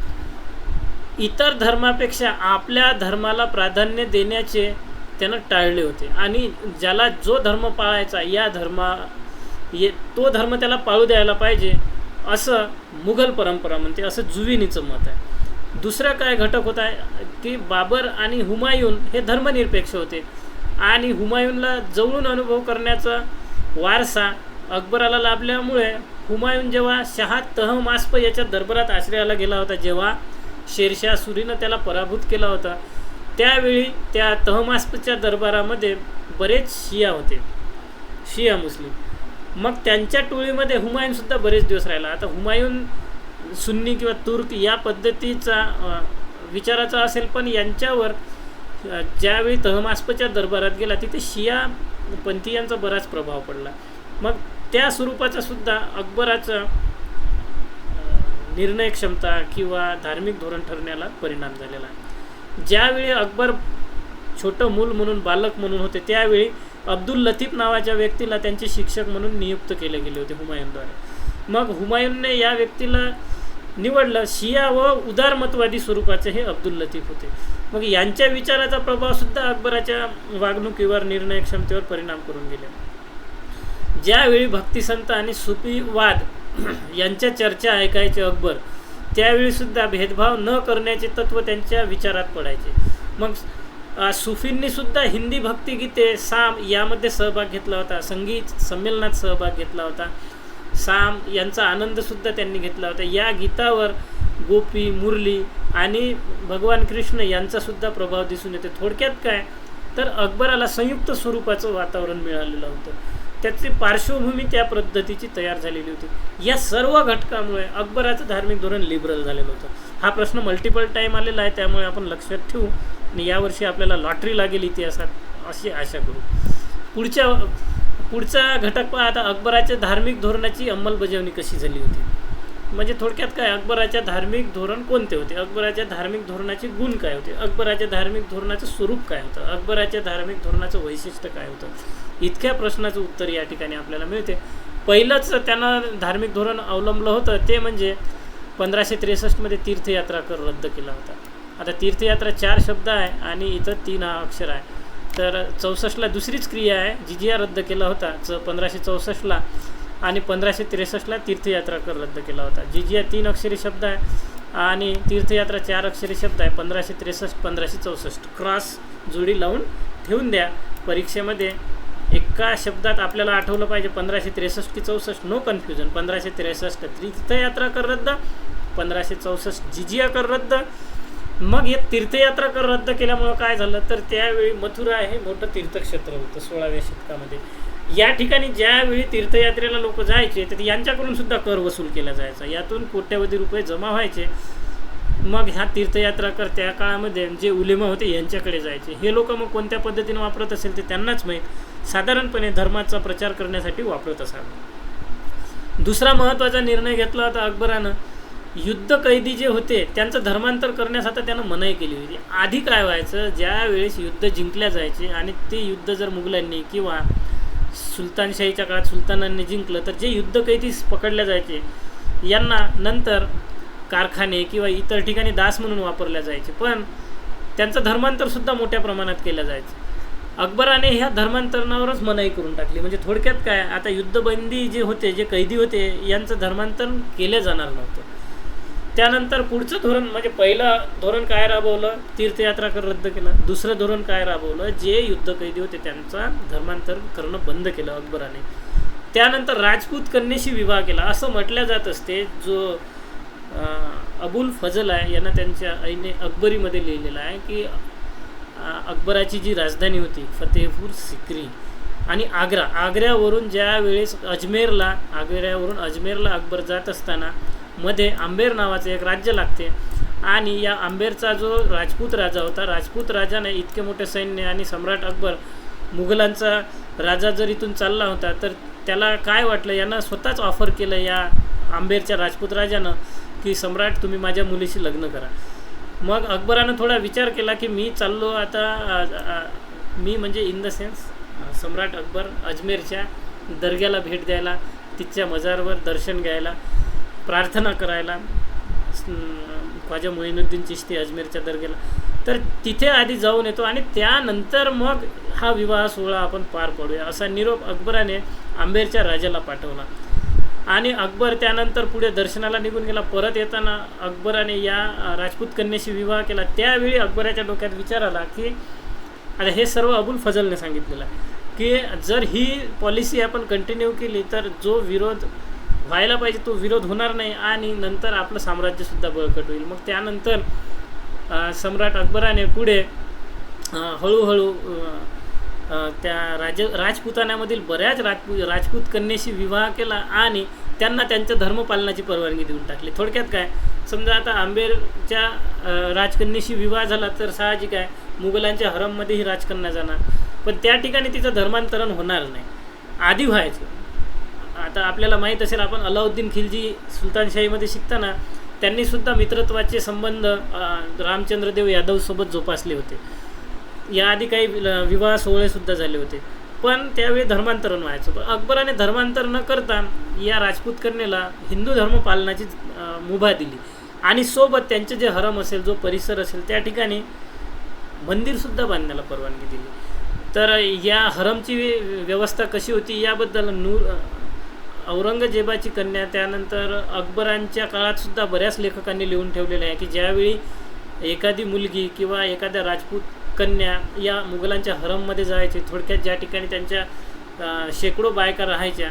इतर धर्मापेक्षा आपल्या धर्माला प्राधान्य देण्याचे त्यानं टाळले होते आणि ज्याला जो धर्म पाळायचा तो धर्म त्याला पाळू द्यायला पाहिजे असं मुघल परंपरा म्हणते, असं जुवेनीचं मत आहे. दुसरा काय घटक होता की बाबर आणि हुमायून हे धर्मनिरपेक्ष होते आणि हुमायूनला जवळून अनुभव करण्याचा वारसा अकबराला लाभल्यामुळे हुमायून जेव्हा शहा तहमास्प याच्या दरबारात आश्रयाला गेला होता, जेव्हा शेरशाह सुरीनं त्याला पराभूत केला होता, त्यावेळी त्या तहमास्पच्या दरबारामध्ये बरेच शिया होते, शिया मुस्लिम. मग त्यांच्या टोळीमध्ये हुमायूनसुद्धा बरेच दिवस राहिला. आता हुमायून सुन्नी किंवा तुर्क या पद्धतीचा विचाराचा असेल, पण यांच्यावर ज्यावेळी तहमास्पच्या दरबारात गेला तिथे शिया पंथीयांचा बराच प्रभाव पडला. मग त्या स्वरूपाचा सुद्धा अकबराचा निर्णय क्षमता किंवा धार्मिक धोरण ठरण्याला परिणाम झालेला आहे. ज्यावेळी अकबर छोटं मूल म्हणून, बालक म्हणून होते, त्यावेळी अब्दुल लतीफ नावाच्या व्यक्तीला त्यांचे शिक्षक म्हणून नियुक्त केले गेले होते हुमायूनद्वारे. मग हुमायूनने या व्यक्तीला निवडलं. शिया व उदारमतवादी स्वरूपाचे हे अब्दुल लतीफ होते. मग यांच्या विचाराचा प्रभावसुद्धा अकबराच्या वागणुकीवर, निर्णय क्षमतेवर परिणाम करून गेले. ज्यावेळी भक्तिसंत आणि सुफीवाद यांच्या चर्चा ऐकायचे अकबर, त्यावेळीसुद्धा भेदभाव न करण्याचे तत्त्व त्यांच्या विचारात पडायचे. मग सुफींनीसुद्धा हिंदी भक्तिगीते, साम यामध्ये सहभाग घेतला होता, संगीत संमेलनात सहभाग घेतला होता, साम यांचा आनंदसुद्धा त्यांनी घेतला होता. या गीतावर गोपी, मुरली आणि भगवान कृष्ण यांचासुद्धा प्रभाव दिसून येतो. थोडक्यात काय, तर अकबराला संयुक्त स्वरूपाचं वातावरण मिळालेलं होतं, त्याची पार्श्वभूमी त्या पद्धतीची तयार झालेली होती. या सर्व घटकामुळे अकबराचं धार्मिक धोरण लिबरल झालेलं होतं. हा प्रश्न मल्टिपल टाईम आलेला आहे, त्यामुळे आपण लक्षात ठेवू आणि यावर्षी आपल्याला लॉटरी लागेल इतिहासात अशी आशा करू. पुढचा घटक पहा. आता अकबराच्या धार्मिक धोरणाची अंमलबजावणी कशी झाली होती. म्हणजे थोडक्यात काय, अकबराच्या धार्मिक धोरण कोणते होते, अकबराच्या धार्मिक धोरणाचे गुण काय होते, अकबराच्या धार्मिक धोरणाचं स्वरूप काय होतं, अकबराच्या धार्मिक धोरणाचं वैशिष्ट्य काय होतं, इतक्या प्रश्नाचं उत्तर या ठिकाणी आपल्याला मिळते. पहिलंच त्यांना धार्मिक धोरण अवलंबलं होतं ते म्हणजे 1563 तीर्थयात्रा कर रद्द केला होता. आता तीर्थयात्रा 4 शब्द आहे आणि इथं 3 अक्षर आहे. तर 64ला दुसरीच क्रिया आहे, जिजिया रद्द केला होता 1564ला आणि 1563ला तीर्थयात्रा कर रद्द केला होता. जिजिया 3 अक्षरी शब्द आहे आणि तीर्थयात्रा 4 अक्षरी शब्द आहे. 1563 1564 क्रॉस जोडी लावून ठेवून द्या. परीक्षेमध्ये एका शब्दात आपल्याला आठवलं पाहिजे 1563 की 64, नो कन्फ्युजन. 1563 तीर्थयात्रा कर रद्द, 1564 जिजिया कर रद्द. मग हे तीर्थयात्रा कर रद्द केल्यामुळं काय झालं, तर त्यावेळी मथुरा हे मोठं तीर्थक्षेत्र होतं 16व्या शतकामध्ये. या ठिकाणी ज्यावेळी तीर्थयात्रेला लोक जायचे तर यांच्याकडून सुद्धा कर वसूल केला जायचा, यातून कोट्यवधी रुपये जमा व्हायचे. मग ह्या तीर्थयात्रा कर त्या काळामध्ये जे उलेमा होते यांच्याकडे जायचे. हे लोक मग कोणत्या पद्धतीने वापरत असेल ते त्यांनाच माहीत, साधारणपणे धर्माचा प्रचार करण्यासाठी वापरत असावे. दुसरा महत्त्वाचा निर्णय घेतला होता अकबरानं युद्ध कैदी जे होते त्यांचं धर्मांतर करण्यास आता त्यानं मनाई केली होती. आधी काय व्हायचं, ज्या वेळेस युद्ध जिंकल्या जायचे आणि ते युद्ध जर मुघलांनी किंवा सुलतानशाहीच्या काळात सुलतानांनी जिंकलं, तर जे युद्ध कैदी पकडल्या जायचे यांना नंतर कारखाने किंवा इतर ठिकाणी दास म्हणून वापरल्या जायचे, पण त्यांचं धर्मांतरसुद्धा मोठ्या प्रमाणात केलं जायचं. अकबराने ह्या धर्मांतरणावरच मनाई करून टाकली. म्हणजे थोडक्यात काय, आता युद्धबंदी जे होते, जे कैदी होते, यांचं धर्मांतरण केलं जाणार नव्हतं. त्यानंतर पुढचं धोरण म्हणजे पहिलं धोरण काय राबवलं, तीर्थयात्रा कर रद्द केलं. दुसरं धोरण काय राबवलं, जे युद्ध कैदी होते त्यांचा धर्मांतर करणं बंद केलं अकबराने. त्यानंतर राजपूत कन्येशी विवाह केला. असं म्हटलं जात असते, जो अबुल फजल आहे यांना त्यांच्या ऐने अकबरीमध्ये लिहिलेलं आहे की अकबराची जी राजधानी होती फतेहपूर सिक्री आणि आग्र्यावरून ज्या वेळेस आग्र्यावरून अजमेरला अकबर जात असताना मध्ये आंबेर नावाचं एक राज्य लागते आणि या आंबेरचा जो राजपूत राजा होता, राजपूत राजाने इतके मोठे सैन्य आणि सम्राट अकबर मुघलांचा राजा जर इथून चालला होता, तर त्याला काय वाटलं, यानं स्वतःच ऑफर केलं या आंबेरच्या राजपूत राजानं की सम्राट तुम्ही माझ्या मुलीशी लग्न करा. मग अकबरानं थोडा विचार केला की मी चाललो आता मी म्हणजे इन द सेन्स सम्राट अकबर अजमेरच्या दर्ग्याला भेट द्यायला, तिच्या मजारवर दर्शन घ्यायला, प्रार्थना करायला, ख्वाजा मोइनुद्दीन चिश्ती अजमेरच्या दर्ग्याला, तर तिथे आधी जाऊन येतो आणि त्यानंतर मग हा विवाह सोहळा आपण पार पाडूया, असा निरोप अकबराने आंबेरच्या राजाला पाठवला. आणि अकबर त्यानंतर पुढे दर्शनाला निघून गेला. परत येताना अकबराने या राजपूत कन्येशी विवाह केला. त्यावेळी अकबराच्या डोक्यात विचार आला की आता हे सर्व अबुल फजलने सांगितलेलं आहे की जर ही पॉलिसी आपण कंटिन्यू केली तर जो विरोध व्हायला पाहिजे तो विरोध होणार नाही आणि नंतर आपलं साम्राज्यसुद्धा बळकट होईल. मग त्यानंतर सम्राट अकबराने पुढे हळूहळू त्या राजपुतान्यामधील बऱ्याच राजपूत कन्येशी विवाह केला आणि त्यांना त्यांच्या धर्मपालनाची परवानगी देऊन टाकली. थोडक्यात काय, समजा आता आंबेरच्या राजकन्येशी विवाह झाला तर साहजिक आहे मुघलांच्या हरममध्ये ही राजकन्या जाणार, पण त्या ठिकाणी तिचं धर्मांतरण होणार नाही, आधी व्हायचं. आता आपल्याला माहीत असेल, आपण अलाउद्दीन खिलजी सुलतानशाहीमध्ये शिकताना त्यांनीसुद्धा मित्रत्वाचे संबंध रामचंद्रदेव यादवसोबत जोपासले होते. याआधी काही विवाह सोहळेसुद्धा झाले होते, पण त्यावेळी धर्मांतरण व्हायचं. पण अकबराने धर्मांतर न करता या राजपूत कन्येला हिंदू धर्म पालनाची मुभा दिली आणि सोबत त्यांचे जे हरम असेल, जो परिसर असेल, त्या ठिकाणी मंदिरसुद्धा बांधण्याला परवानगी दिली. तर या हरमची व्यवस्था कशी होती याबद्दल औरंगजेबाची कन्या, त्यानंतर अकबरांच्या काळातसुद्धा बऱ्याच लेखकांनी लिहून ठेवलेलं आहे की ज्यावेळी एखादी मुलगी किंवा एखाद्या राजपूत कन्या या मुघलांच्या हरममध्ये जायची, थोडक्यात ज्या ठिकाणी त्यांच्या शेकडो बायका राहायच्या,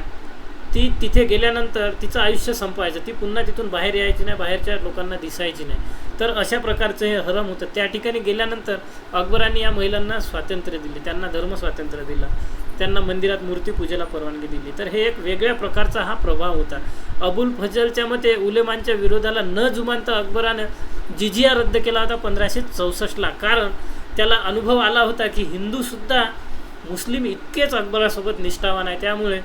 ती तिथे गेल्यानंतर तिचं आयुष्य संपायचं, ती पुन्हा तिथून बाहेर यायची नाही, बाहेरच्या लोकांना दिसायची नाही. तर अशा प्रकारचं हे हरम होतं. त्या ठिकाणी गेल्यानंतर अकबरांनी या महिलांना स्वातंत्र्य दिले, त्यांना धर्मस्वातंत्र्य दिलं, त्यांना मंदिरात मूर्तीपूजेला परवानगी दिली. तर हे एक वेगळ्या प्रकारचा हा प्रभाव होता. अबुल फजलच्या मते उलेमांच्या विरोधाला न जुमानता अकबरानं जिजिया रद्द केला होता 1564ला, कारण त्याला अनुभव आला होता की हिंदूसुद्धा मुस्लिम इतकेच अकबरासोबत निष्ठावान आहे, त्यामुळे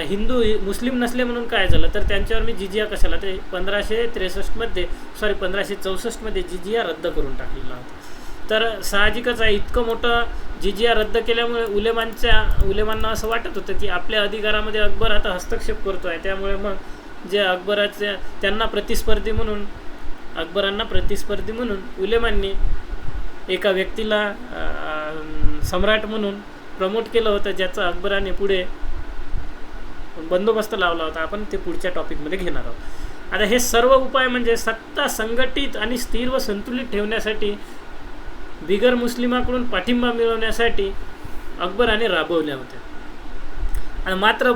हिंदू मुस्लिम नसले म्हणून काय झालं तर त्यांच्यावर मी जिजिया कशाला, ते 1564मध्ये जिजिया रद्द करून टाकलेला होता. तर साहजिकच आहे, इतकं मोठं जिजिया रद्द केल्यामुळे उलेमांना असं वाटत होतं की आपल्या अधिकारामध्ये अकबर आता हस्तक्षेप करतो आहे, त्यामुळे मग जे अकबरांना प्रतिस्पर्धी म्हणून उलेमांनी एका व्यक्तीला सम्राट म्हणून प्रमोट केलं होतं, ज्याचा अकबराने पुढे बंदोबस्त लावला होता. आपण ते पुढच्या टॉपिकमध्ये घेणार आहोत. आता हे सर्व उपाय म्हणजे सत्ता संघटित आणि स्थिर व संतुलित ठेवण्यासाठी, बिगर मुस्लिमाकडून पाठिंबा मिळवण्यासाठी अकबराने राबवल्या होत्या. आणि मात्र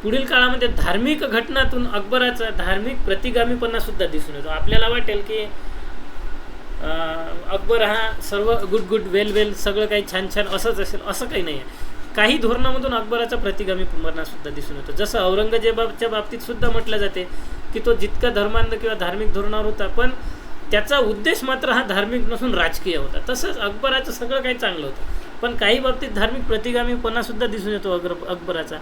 पुढील काळामध्ये धार्मिक घटनातून अकबराचा धार्मिक प्रतिगामीपणासुद्धा दिसून येतो. आपल्याला वाटेल की अकबर हा सर्व गुड वेल सगळं काही छान असंच असेल, असं काही नाही आहे. काही धोरणामधून अकबराचा प्रतिगामीपणासुद्धा दिसून येतो. जसं औरंगजेबाच्या बाबतीत सुद्धा म्हटलं जाते की तो जितका धर्मांध किंवा धार्मिक धोरणावर होता, पण त्याचा उद्देश मात्र हा धार्मिक नसून राजकीय होता. तसंच अकबराचं सगळं काही चांगलं होतं, पण काही बाबतीत धार्मिक प्रतिगामीपणासुद्धा दिसून येतो अकबराचा.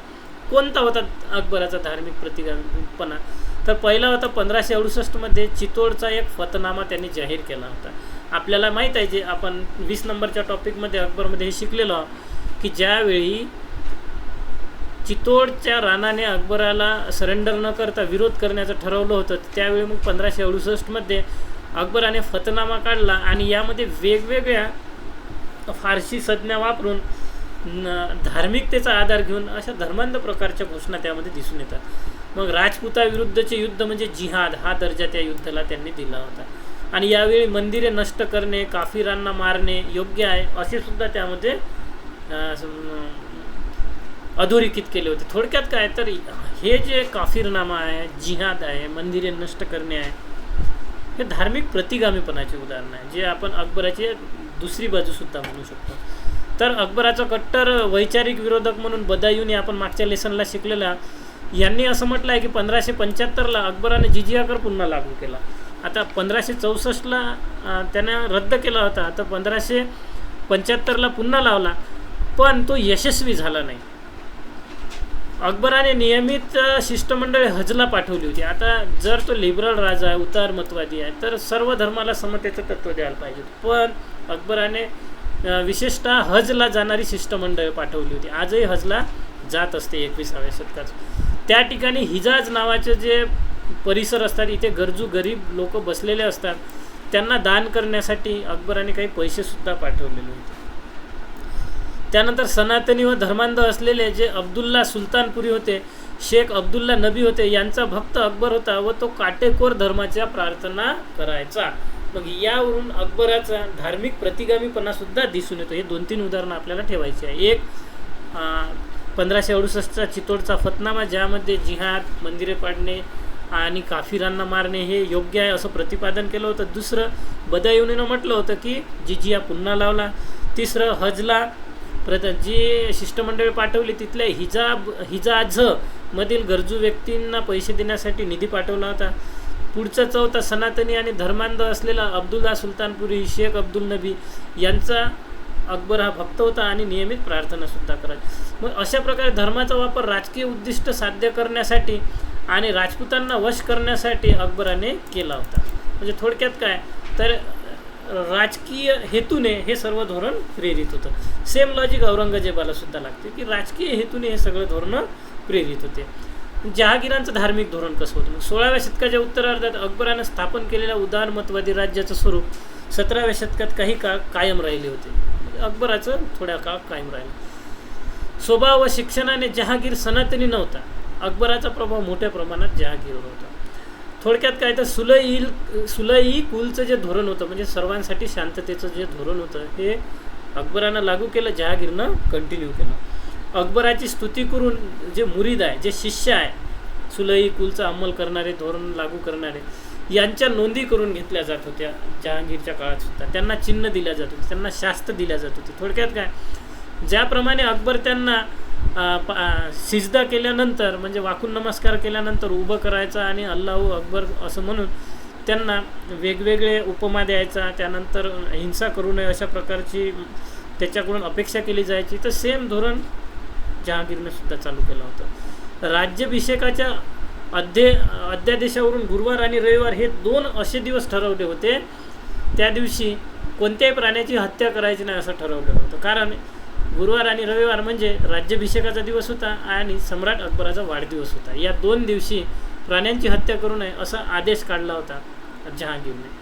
कोणता होता अकबराचा धार्मिक प्रतिगामीपणा? तर पहिला होता 1568 चितोडचा एक फतनामा त्यांनी जाहीर केला होता. आपल्याला माहीत आहे, जे आपण 20 नंबरच्या टॉपिकमध्ये अकबरमध्ये हे शिकलेलो आहोत की ज्यावेळी चितोडच्या राणाने अकबराला सरेंडर न करता विरोध करण्याचं ठरवलं होतं, त्यावेळी मग 1568 अकबराने फतनामा काढला आणि यामध्ये वेगवेगळ्या फारसी संज्ञा वापरून धार्मिकतेचा आधार घेऊन अशा धर्मांध प्रकारच्या घोषणा त्यामध्ये दिसून येतात. मग राजपुताविरुद्धचे युद्ध म्हणजे जिहाद हा दर्जा त्या युद्धाला त्यांनी दिला होता. आणि यावेळी मंदिरे नष्ट करणे, काफिरांना मारणे योग्य आहे असे सुद्धा त्यामध्ये अधोरेखित केले होते. थोडक्यात काय तर हे जे काफिरनामा आहे, जिहाद आहे, मंदिरे नष्ट करणे आहे, हे धार्मिक प्रतिगामीपणाचे उदाहरण आहे, जे आपण अकबराची दुसरी बाजूसुद्धा म्हणू शकतो. तर अकबराचा कट्टर वैचारिक विरोधक म्हणून बदायूनी आपण मागच्या लेसनला शिकलेला यांनी असं म्हटलं आहे की 1575 अकबराने जिजिया कर पुन्हा लागू केला. आता 1564 त्यानं रद्द केला होता, तर 1575 पुन्हा लावला, पण तो यशस्वी झाला नाही. अकबराने नियमित शिष्टमंडळे हजला पाठवली होती. आता जर तो लिबरल राजा आहे, उदारमतवादी आहे, तर सर्व धर्माला समतेचं तत्त्व द्यायला पाहिजे. पण अकबराने विशेषतः हजला जाणारी शिष्टमंडळे पाठवली होती. आजही हजला जात असते 21व्या शतकात. त्या ठिकाणी हिजाज नावाचे जे परिसर असतात, इथे गरजू गरीब लोक बसलेले असतात, त्यांना दान करण्यासाठी अकबराने काही पैसेसुद्धा पाठवलेले होते. त्यानंतर सनातनी व धर्मांध असलेले जे अब्दुल्ला सुलतानपुरी होते, शेख अब्दुल्ला नबी होते, यांचा भक्त अकबर होता व तो काटेकोर धर्माच्या प्रार्थना करायचा. मग यावरून अकबराचा धार्मिक प्रतिगामीपणासुद्धा दिसून येतो. हे 2-3 उदाहरणं आपल्याला ठेवायची आहे. एक 1568चा चितोडचा फतनामा, ज्यामध्ये जिहाद, मंदिरे पाडणे आणि काफिरांना मारणे हे योग्य आहे असं प्रतिपादन केलं होतं. दुसरं, बदायूनीनं म्हटलं होतं की जिजिया पुन्हा लावला. तिसरं, हजला जी शिष्टमंडळी पाठवली तिथल्या हिजाज मधील गरजू व्यक्तींना पैसे देण्यासाठी निधी पाठवला होता. पुढचा, चौथा, सनातनी आणि धर्मांध असलेला अब्दुल्ला सुलतानपुरी, शेख अब्दुल नबी यांचा अकबर हा भक्त होता आणि नियमित प्रार्थनासुद्धा करायचा. मग अशा प्रकारे धर्माचा वापर राजकीय उद्दिष्ट साध्य करण्यासाठी आणि राजपुतांना वश करण्यासाठी अकबराने केला होता. म्हणजे थोडक्यात काय तर राजकीय हेतूने हे सर्व धोरण प्रेरित होतं. सेम लॉजिक औरंगजेबाला सुद्धा लागते की राजकीय हेतूने हे सगळं धोरणं प्रेरित होते. जहागीरांचं धार्मिक धोरण कसं होतं? 16व्या शतकाच्या उत्तरार्धात अकबरानं स्थापन केलेल्या उदारमतवादी राज्याचं स्वरूप 17व्या शतकात काही काळ कायम राहिले होते. अकबराचं थोड्या काळ कायम राहिलं. स्वभाव व शिक्षणाने जहागीर सनातनी नव्हता. अकबराचा प्रभाव मोठ्या प्रमाणात जहागीरवर होता. थोडक्यात काय तर सुलई कुलचं जे धोरण होतं, म्हणजे सर्वांसाठी शांततेचं जे धोरण होतं, हे अकबरानं लागू केलं, जहागीरनं कंटिन्यू केलं. अकबराची स्तुती करून जे मुरीद आहे, जे शिष्य आहे, सुलई कुलचा अंमल करणारे, धोरण लागू करणारे, यांच्या नोंदी करून घेतल्या जात होत्या जहांगीरच्या काळात सुद्धा. त्यांना चिन्ह दिल्या जात होती, त्यांना शास्त्र दिल्या जात होती. थोडक्यात काय, ज्याप्रमाणे अकबर त्यांना सिजदा केल्यानंतर, म्हणजे वाकून नमस्कार केल्यानंतर उभं करायचा आणि अल्लाहू अकबर असं म्हणून त्यांना वेगवेगळे उपमा द्यायचा, त्यानंतर हिंसा करू नये अशा प्रकारची त्याच्याकडून अपेक्षा केली जायची. तर सेम धोरण जहांगीरने सुद्धा चालू केलं होतं. राज्याभिषेकाच्या अध्यादेशावरून गुरुवार आणि रविवार हे 2 असे दिवस ठरवले होते. त्या दिवशी कोणत्याही प्राण्याची हत्या करायची नाही असं ठरवलेलं होतं. कारण गुरुवार आणि रविवार म्हणजे राज्याभिषेकाचा दिवस होता आणि सम्राट अकबराचा वाढदिवस होता. या 2 दिवशी प्राण्यांची हत्या करू नये असा आदेश काढला होता जहांगीरने.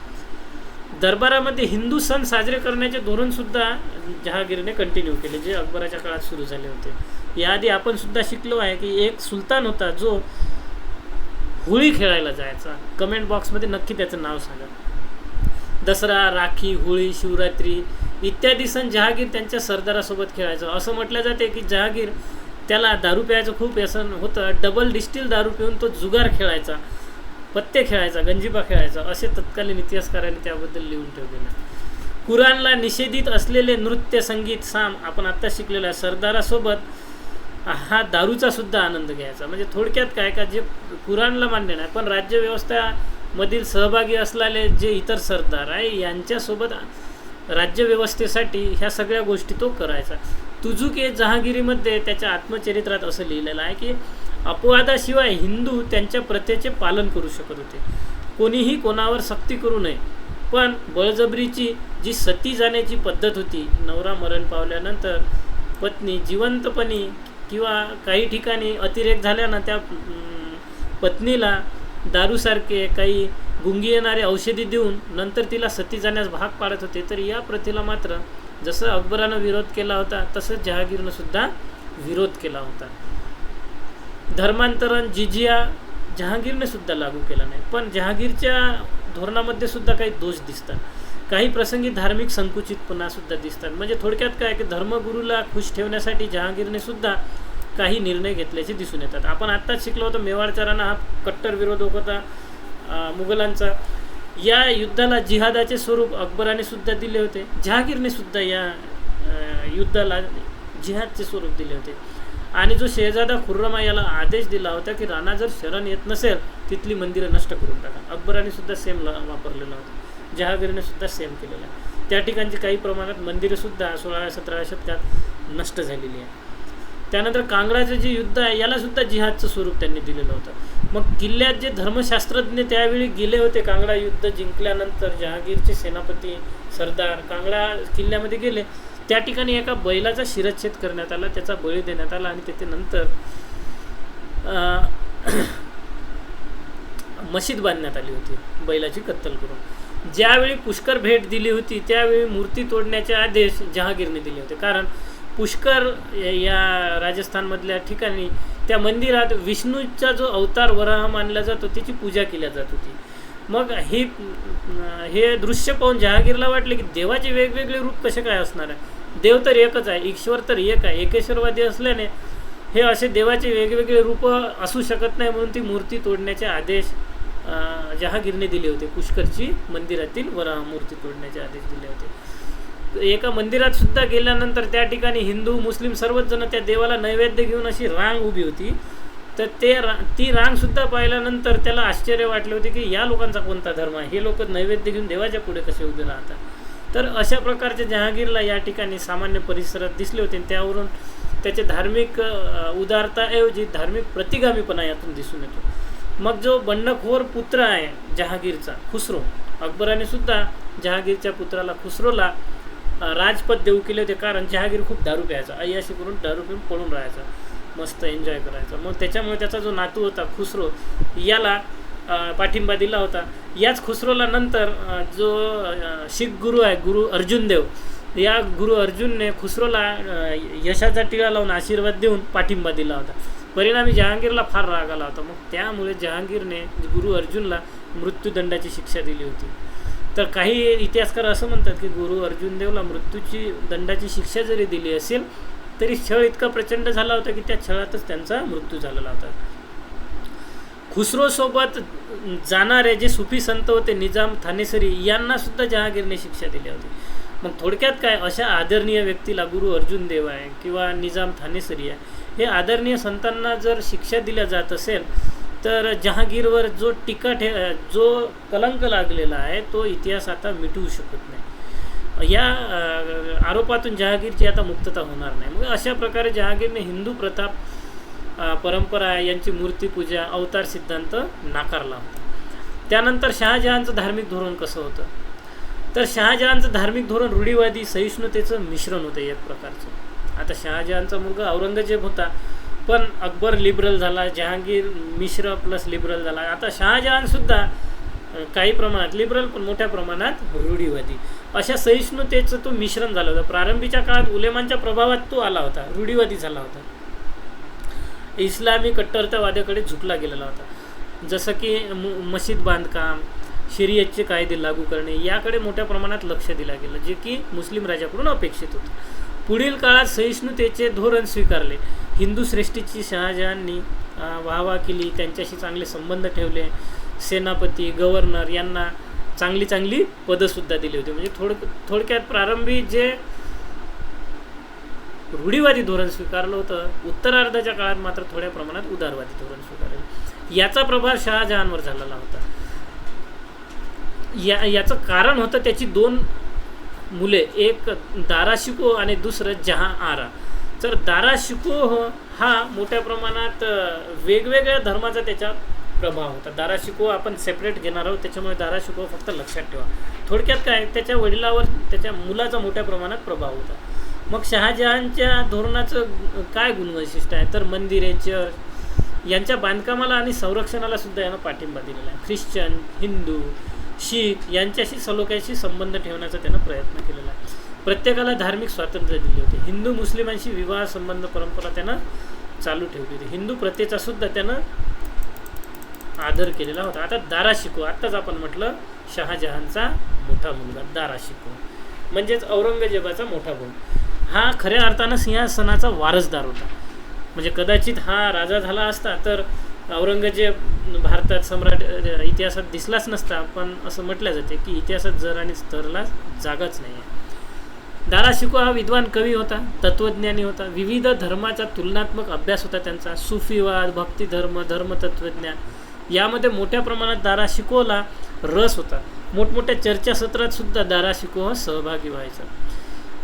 दरबारामध्ये हिंदू सण साजरे करण्याचे धोरणसुद्धा जहांगीरने कंटिन्यू केले, जे अकबराच्या काळात सुरू झाले होते. याआधी आपण सुद्धा शिकलो आहे की एक सुलतान होता जो होळी खेळायला जायचा. कमेंट बॉक्समध्ये नक्की त्याचं नाव सांगा. दसरा, राखी, होळी, शिवरात्री इत्यादी सण जहांगीर त्यांच्या सरदारासोबत खेळायचं. असं म्हटलं जाते की जहांगीर त्याला दारू प्यायचं खूप व्यसन होतं. डबल डिस्टिल दारू पिऊन तो जुगार खेळायचा, पत्ते खेळायचा, गंजिफा खेळायचा, असे तत्कालीन इतिहासकारांनी त्याबद्दल लिहून ठेवलेलं. कुराणला निषेधित असलेले नृत्य, संगीत, साम आपण आत्ता शिकलेलं आहे. सरदारासोबत हा दारूचा सुद्धा आनंद घ्यायचा. म्हणजे थोडक्यात काय का जे कुराणला मान्य नाही पण राज्यव्यवस्थेमधील सहभागी असलेले जे इतर सरदार आहे यांच्यासोबत राज्यव्यवस्थेसाठी ह्या सगळ्या गोष्टी तो करायचा. तुझुक ए जहांगीरीमध्ये त्याच्या आत्मचरित्रात असं लिहिलेलं आहे की अपवादाशिवाय हिंदू त्यांच्या प्रथेचे पालन करू शकत होते. कोणीही कोणावर सक्ती करू नये, पण बळजबरीची जी सती जाण्याची पद्धत होती, नवरा मरण पावल्यानंतर पत्नी जिवंतपणी किंवा काही ठिकाणी अतिरेक झाल्यानं त्या पत्नीला दारूसारखे काही गुंगी येणारे औषधी देऊन नंतर तिला सती जाण्यास भाग पाडत होते. तर या प्रथेला मात्र जसं अकबरानं विरोध केला होता तसंच जहांगीरनं सुद्धा विरोध केला होता. धर्मांतरण जिजिया जहांगीरने सुद्धा लागू केला नाही, पण जहांगीरच्या धोरणामध्ये सुद्धा काही दोष दिसतात. काही प्रसंगी धार्मिक संकुचितपणा सुद्धा दिसतात. म्हणजे थोडक्यात काय की धर्मगुरूला खुश ठेवण्यासाठी जहांगीरने सुद्धा काही निर्णय घेतल्याचे दिसून येतात. आपण आत्ताच शिकलो होतो मेवाडचा राणा हा कट्टर विरोधक होता मुघलांचा. या युद्धाला जिहादाचे स्वरूप अकबराने सुद्धा दिले होते. जहांगीरने सुद्धा या युद्धाला जिहादचे स्वरूप दिले होते. आणि जो शहजादा खुर्रम याला आदेश दिला होता की राणा जर शरण येत नसेल तिथली मंदिरं नष्ट करून टाका, अकबराने सुद्धा सेम वापरलेला होता. जहांगीरने सुद्धा सेम केलेला आहे. त्या ठिकाणची काही प्रमाणात मंदिरंसुद्धा 16व्या-17व्या शतकात नष्ट झालेली आहे. त्यानंतर कांगडाचं जे युद्ध आहे याला सुद्धा जिहादचं स्वरूप त्यांनी दिलेलं होतं. मग किल्ल्यात जे धर्मशास्त्रज्ञ त्यावेळी गेले होते, कांगडा युद्ध जिंकल्यानंतर जहांगीरचे सेनापती सरदार कांगडा किल्ल्यामध्ये गेले. त्या ठिकाणी एका बैलाचा शिरच्छेद करण्यात आला, त्याचा बळी देण्यात आला आणि तेथे नंतर मशीद बांधण्यात आली होती बैलाची कत्तल करून. ज्यावेळी पुष्कर भेट दिली होती त्यावेळी मूर्ती तोडण्याचे आदेश जहांगीरने दिले होते. कारण पुष्कर या राजस्थानमधल्या ठिकाणी त्या मंदिरात विष्णूचा जो अवतार वराह मानला जातो त्याची पूजा केली जात होती. मग हे दृश्य पाहून जहांगीरला वाटले की देवाचे वेगवेगळे रूप कसे काय असणार आहे, देव तर एकच आहे, ईश्वर तर एक आहे. एकेश्वरवादी असल्याने हे असे देवाचे वेगवेगळे रूप असू शकत नाही, म्हणून ती मूर्ती तोडण्याचे आदेश जहांगीरने दिले होते. पुष्करची मंदिरातील वराह मूर्ती तोडण्याचे आदेश दिले होते. एका मंदिरात सुद्धा गेल्यानंतर त्या ठिकाणी हिंदू मुस्लिम सर्वच जण त्या देवाला नैवेद्य घेऊन अशी रांग उभी होती. तर ती रांगसुद्धा पाहिल्यानंतर त्याला आश्चर्य वाटले होते की या लोकांचा कोणता धर्म आहे, हे लोक नैवेद्य घेऊन देवाच्या पुढे कसे उभे राहतात. तर अशा प्रकारचे जहांगीरला या ठिकाणी सामान्य परिसरात दिसले होते. त्यावरून त्याचे धार्मिक उदारताऐवजी धार्मिक प्रतिगामीपणा यातून दिसून येतो. मग जो बंडखोर पुत्र आहे जहांगीरचा खुसरो, अकबराने सुद्धा जहांगीरच्या पुत्राला खुसरोला राजपद देऊ केले होते. कारण जहांगीर खूप दारू प्यायचा, अय्याशी करून दारू पिऊन पळून राहायचा, मस्त एन्जॉय करायचा. मग त्याच्यामुळे त्याचा जो नातू होता खुसरो याला पाठिंबा दिला होता. याच खुसरोला नंतर जो शीख गुरु आहे गुरु अर्जुन देव, या गुरु अर्जुनने खुसरोला यशाचा टिळा लावून आशीर्वाद देऊन पाठिंबा दिला होता. परिणामी जहांगीरला फार राग आला होता. मग त्यामुळे जहांगीरने गुरु अर्जुनला मृत्यूदंडाची शिक्षा दिली होती. तर काही इतिहासकार असं म्हणतात की गुरु अर्जुन देवला मृत्यूची दंडाची शिक्षा जरी दिली असेल तरी छळ इतका प्रचंड झाला होता की त्या छळातच त्यांचा मृत्यू झालेला होता. खुसरोसोबत जाणारे जे सुफी संत होते निजाम थानेसरी यांना सुद्धा जहांगीरने शिक्षा दिली होती. मग थोडक्यात काय, अशा आदरणीय व्यक्तीला गुरु अर्जुन देव आहे किंवा निजाम थानेसरी आहे, हे आदरणीय संतांना जर शिक्षा दिल्या जात असेल तर जहांगीरवर जो कलंक लागलेला आहे तो इतिहास आता मिटवू शकत नाही. या आरोपातून जहांगीरची आता मुक्तता होणार नाही. मग अशा प्रकारे जहांगीरने हिंदू प्रताप परंपरा यांची मूर्तीपूजा अवतार सिद्धांत नाकारला होता. त्यानंतर शहाजहानचं धार्मिक धोरण कसं होतं, तर शहाजहानचं धार्मिक धोरण रूढीवादी सहिष्णुतेचं मिश्रण होतं एक प्रकारचं. आता शहाजहानचा मुलगा औरंगजेब होता, पण अकबर लिबरल झाला, जहांगीर मिश्र प्लस लिबरल झाला. आता शहाजहानसुद्धा काही प्रमाणात लिबरल पण मोठ्या प्रमाणात रूढीवादी, अशा सहिष्णुतेचं तो मिश्रण झालं होतं. प्रारंभीच्या काळात उलेमांच्या प्रभावात तो आला होता, रूढीवादी झाला होता, इस्लामी कट्टरतावाद्याकडे झुकला गेलेला होता. जसं की मशीद बांधकाम, शरीयतचे कायदे लागू करणे याकडे मोठ्या प्रमाणात लक्ष दिलं गेलं, जे की मुस्लिम राजाकडून अपेक्षित होते. पुढील काळात सहिष्णुतेचे धोरण स्वीकारले. हिंदू श्रेष्ठीची शहाजहाननी वाहवा केली, त्यांच्याशी चांगले संबंध ठेवले, सेनापती गव्हर्नर यांना चांगली पदंसुद्धा दिली होती. म्हणजे थोडक्यात प्रारंभी जे रूढीवादी धोरण स्वीकारलं होतं, उत्तरार्धाच्या काळात मात्र थोड्या प्रमाणात उदारवादी धोरण स्वीकारलं. याचा प्रभाव शहाजहानवर झालेला होता. याचं कारण होतं त्याची दोन मुले, एक दारा शिको आणि दुसरं जहां आरा. तर दारा शिकोह हा मोठ्या प्रमाणात वेगवेगळ्या धर्माचा त्याच्यावर प्रभाव होता. दारा शिकोह आपण सेपरेट घेणार आहोत, त्याच्यामुळे दारा शिकोह फक्त लक्षात ठेवा. थोडक्यात काय, त्याच्या वडिलावर त्याच्या मुलाचा मोठ्या प्रमाणात प्रभाव होता. मग शहाजहानच्या धोरणाचं काय गुणवैशिष्ट्य आहे, तर मंदिरे, चर्च यांच्या बांधकामाला आणि संरक्षणाला सुद्धा यानं पाठिंबा दिलेला आहे. ख्रिश्चन, हिंदू, शीख यांच्याशी सलोख्याशी संबंध ठेवण्याचा त्यानं प्रयत्न केलेला आहे. प्रत्येकाला धार्मिक स्वातंत्र्य दिले होते. हिंदू मुस्लिमांशी विवाह संबंध परंपरा त्यानं चालू ठेवली होती. हिंदू प्रथेचा सुद्धा त्यानं आदर केलेला होता. आता दारा शिकोह, आत्ताच आपण म्हटलं शहाजहानचा मोठा मुलगा दारा शिकोह म्हणजेच औरंगजेबाचा मोठा भाऊ, हा खऱ्या अर्थानं सिंहासनाचा वारसदार होता. म्हणजे कदाचित हा राजा झाला असता तर औरंगजेब भारतात सम्राट इतिहासात दिसलाच नसता, पण असं म्हटलं जाते की इतिहासात जर आणि स्तरला जागाच नाही आहे. दारा शिकोह हा विद्वान कवी होता, तत्त्वज्ञानी होता. विविध धर्माचा तुलनात्मक अभ्यास होता त्यांचा. सुफीवाद, भक्तिधर्म, धर्मतत्त्वज्ञान यामध्ये मोठ्या प्रमाणात दारा शिकोहला रस होता. मोठमोठ्या चर्चासत्रात सुद्धा दारा शिकोह सहभागी व्हायचा.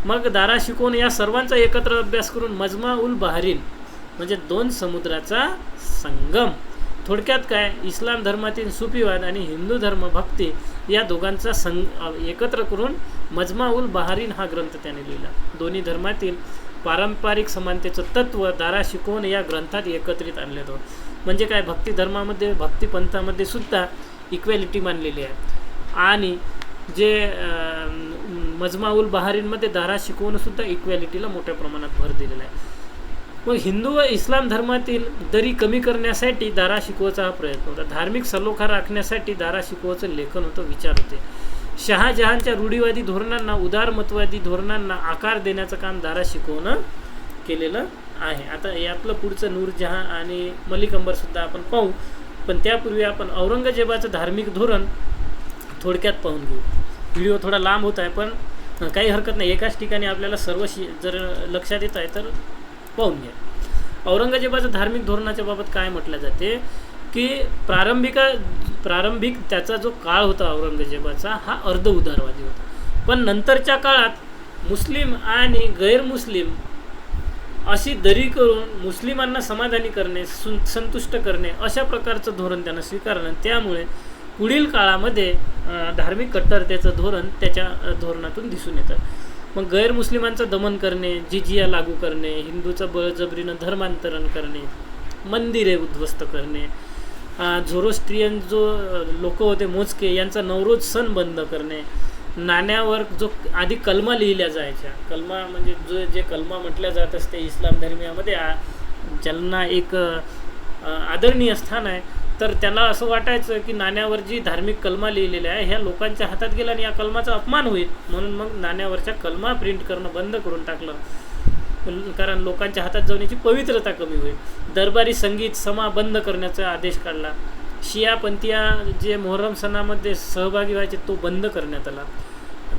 मग दारा शिकोहने या सर्वांचा एकत्र अभ्यास करून मजमा उल बहारीन म्हणजे 2 समुद्राचा संगम, थोडक्यात काय, इस्लाम धर्मातील सुफीवाद आणि हिंदू धर्म भक्ती या दोघांचा एकत्र करून मजमा उल बहारीन हा ग्रंथ त्याने लिहिला. दोन्ही धर्मातील पारंपरिक समानतेचं तत्त्व दारा शिकोहने या ग्रंथात एकत्रित आणले होते. म्हणजे काय, भक्ती धर्मामध्ये, भक्तिपंथामध्ये सुद्धा इक्वॅलिटी मानलेली आहे. आणि जे मजमा उल बहारीनमध्ये दारा शिकोहने सुद्धा इक्वॅलिटीला मोठ्या प्रमाणात भर दिलेला आहे. मग हिंदू व इस्लाम धर्मातील दरी कमी करण्यासाठी दारा शिकोहचा हा प्रयत्न होता. धार्मिक सलोखा राखण्यासाठी दारा शिकोहचं लेखन होतं, विचार होते. शहाजहानच्या रूढीवादी धोरणांना, उदारमतवादी धोरणांना आकार देण्याचं काम दारा शिकोहनं केलेलं आहे. आता यातलं पुढचं नूरजहां आणि मलिक अंबर सुद्धा आपण पाहू, पण त्यापूर्वी आपण औरंगजेबाचं धार्मिक धोरण थोडक्यात पाहून घेऊ. व्हिडिओ थोडा लांब होत आहे, पण काही हरकत नाही, एकाच ठिकाणी आपल्याला सर्व जर लक्षात येत आहे तर पाहून घ्या. औरंगजेबाचं धार्मिक धोरणाच्या बाबत काय म्हटलं जाते की प्रारंभिक त्याचा जो काळ होता औरंगजेबाचा हा अर्ध उदारवादी होता, पण नंतरच्या काळात मुस्लिम आणि गैरमुस्लिम अशी दरी करून मुस्लिमांना समाधानी करणे, संतुष्ट करणे अशा प्रकारचं धोरण त्यानं स्वीकारलं. त्यामुळे पुढील काळामध्ये धार्मिक कट्टरतेचं धोरण त्याच्या धोरणातून दिसून येतं. मग गैरमुस्लिमांचं दमन करणे, जिजिया लागू करणे, हिंदूचं बळजबरीनं धर्मांतरण करणे, मंदिरे उद्ध्वस्त करणे, झोरोस्ट्रियन जो लोक होते मोजके यांचा नवरोज सण बंद करणे, नाण्यावर जो आधी कलमा लिहिल्या जायच्या, कलमा म्हणजे जे कलमा म्हटल्या जात असते इस्लाम धर्मियामध्ये, ज्यांना एक आदरणीय स्थान आहे, तर त्याला असं वाटायचं की नाण्यावर जी धार्मिक कलमा लिहिलेल्या आहे ह्या लोकांच्या हातात गेला आणि या कलमाचा अपमान होईल, म्हणून मग नाण्यावरच्या कलमा प्रिंट करणं बंद करून टाकलं, कारण लोकांच्या हातात जाण्याची पवित्रता कमी होईल. दरबारी संगीत समा बंद करण्याचा आदेश काढला. शियापंथीया जे मोहरम सणामध्ये सहभागी व्हायचे तो बंद करण्यात आला.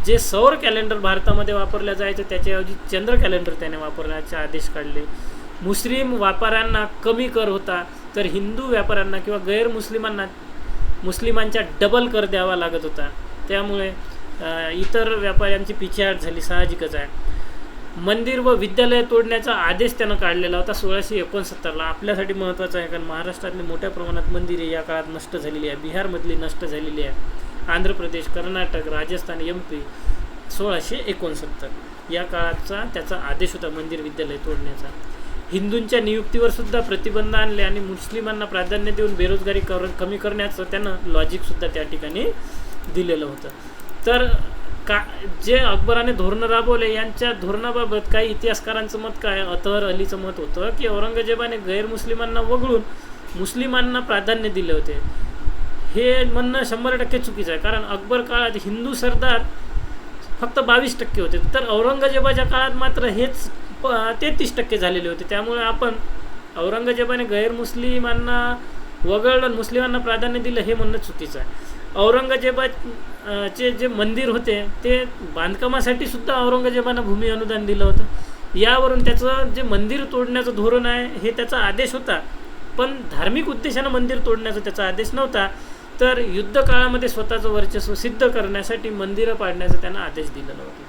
जे सौर कॅलेंडर भारतामध्ये वापरल्या जायचं त्याच्याऐवजी चंद्र कॅलेंडर त्याने वापरण्याचे आदेश काढले. मुस्लिम व्यापाऱ्यांना कमी कर होता, तर हिंदू व्यापाऱ्यांना किंवा गैरमुस्लिमांना मुस्लिमांच्या डबल कर द्यावा लागत होता. त्यामुळे इतर व्यापाऱ्यांची पिछेहाट झाली, साहजिकच आहे. मंदिर व विद्यालय तोडण्याचा आदेश त्यानं काढलेला होता 1669ला. आपल्यासाठी महत्त्वाचं आहे, कारण महाराष्ट्रातली मोठ्या प्रमाणात मंदिरे या काळात नष्ट झालेली आहे, बिहारमधली नष्ट झालेली आहे, आंध्र प्रदेश, कर्नाटक, राजस्थान, MP 1669 या काळाचा त्याचा आदेश होता मंदिर विद्यालय तोडण्याचा. हिंदूंच्या नियुक्तीवर सुद्धा प्रतिबंध आणले आणि मुस्लिमांना प्राधान्य देऊन बेरोजगारी कमी करण्याचं त्यानं लॉजिकसुद्धा त्या ठिकाणी दिलेलं होतं. तर जे अकबराने धोरणं राबवले यांच्या धोरणाबाबत काही इतिहासकारांचं मत काय, अतहर अलीचं मत होतं की औरंगजेबाने गैरमुस्लिमांना वगळून मुस्लिमांना प्राधान्य दिले होते. हे म्हणणं 100% चुकीचं आहे, कारण अकबर काळात हिंदू सरदार फक्त 22% होते, तर औरंगजेबाच्या काळात मात्र हेच 33% झालेले होते. त्यामुळे आपण औरंगजेबाने गैरमुस्लिमांना वगळलं, मुस्लिमांना प्राधान्य दिलं हे म्हणणं चुकीचं आहे. औरंगजेबाचे जे मंदिर होते ते बांधकामासाठी सुद्धा औरंगजेबानं भूमी अनुदान दिलं होतं. यावरून त्याचं जे मंदिर तोडण्याचं धोरण आहे हे त्याचा आदेश होता, पण धार्मिक उद्देशानं मंदिर तोडण्याचा त्याचा आदेश नव्हता. तर युद्ध काळामध्ये स्वतःचं वर्चस्व सिद्ध करण्यासाठी मंदिरं पाडण्याचा त्यांना आदेश दिलेला होता.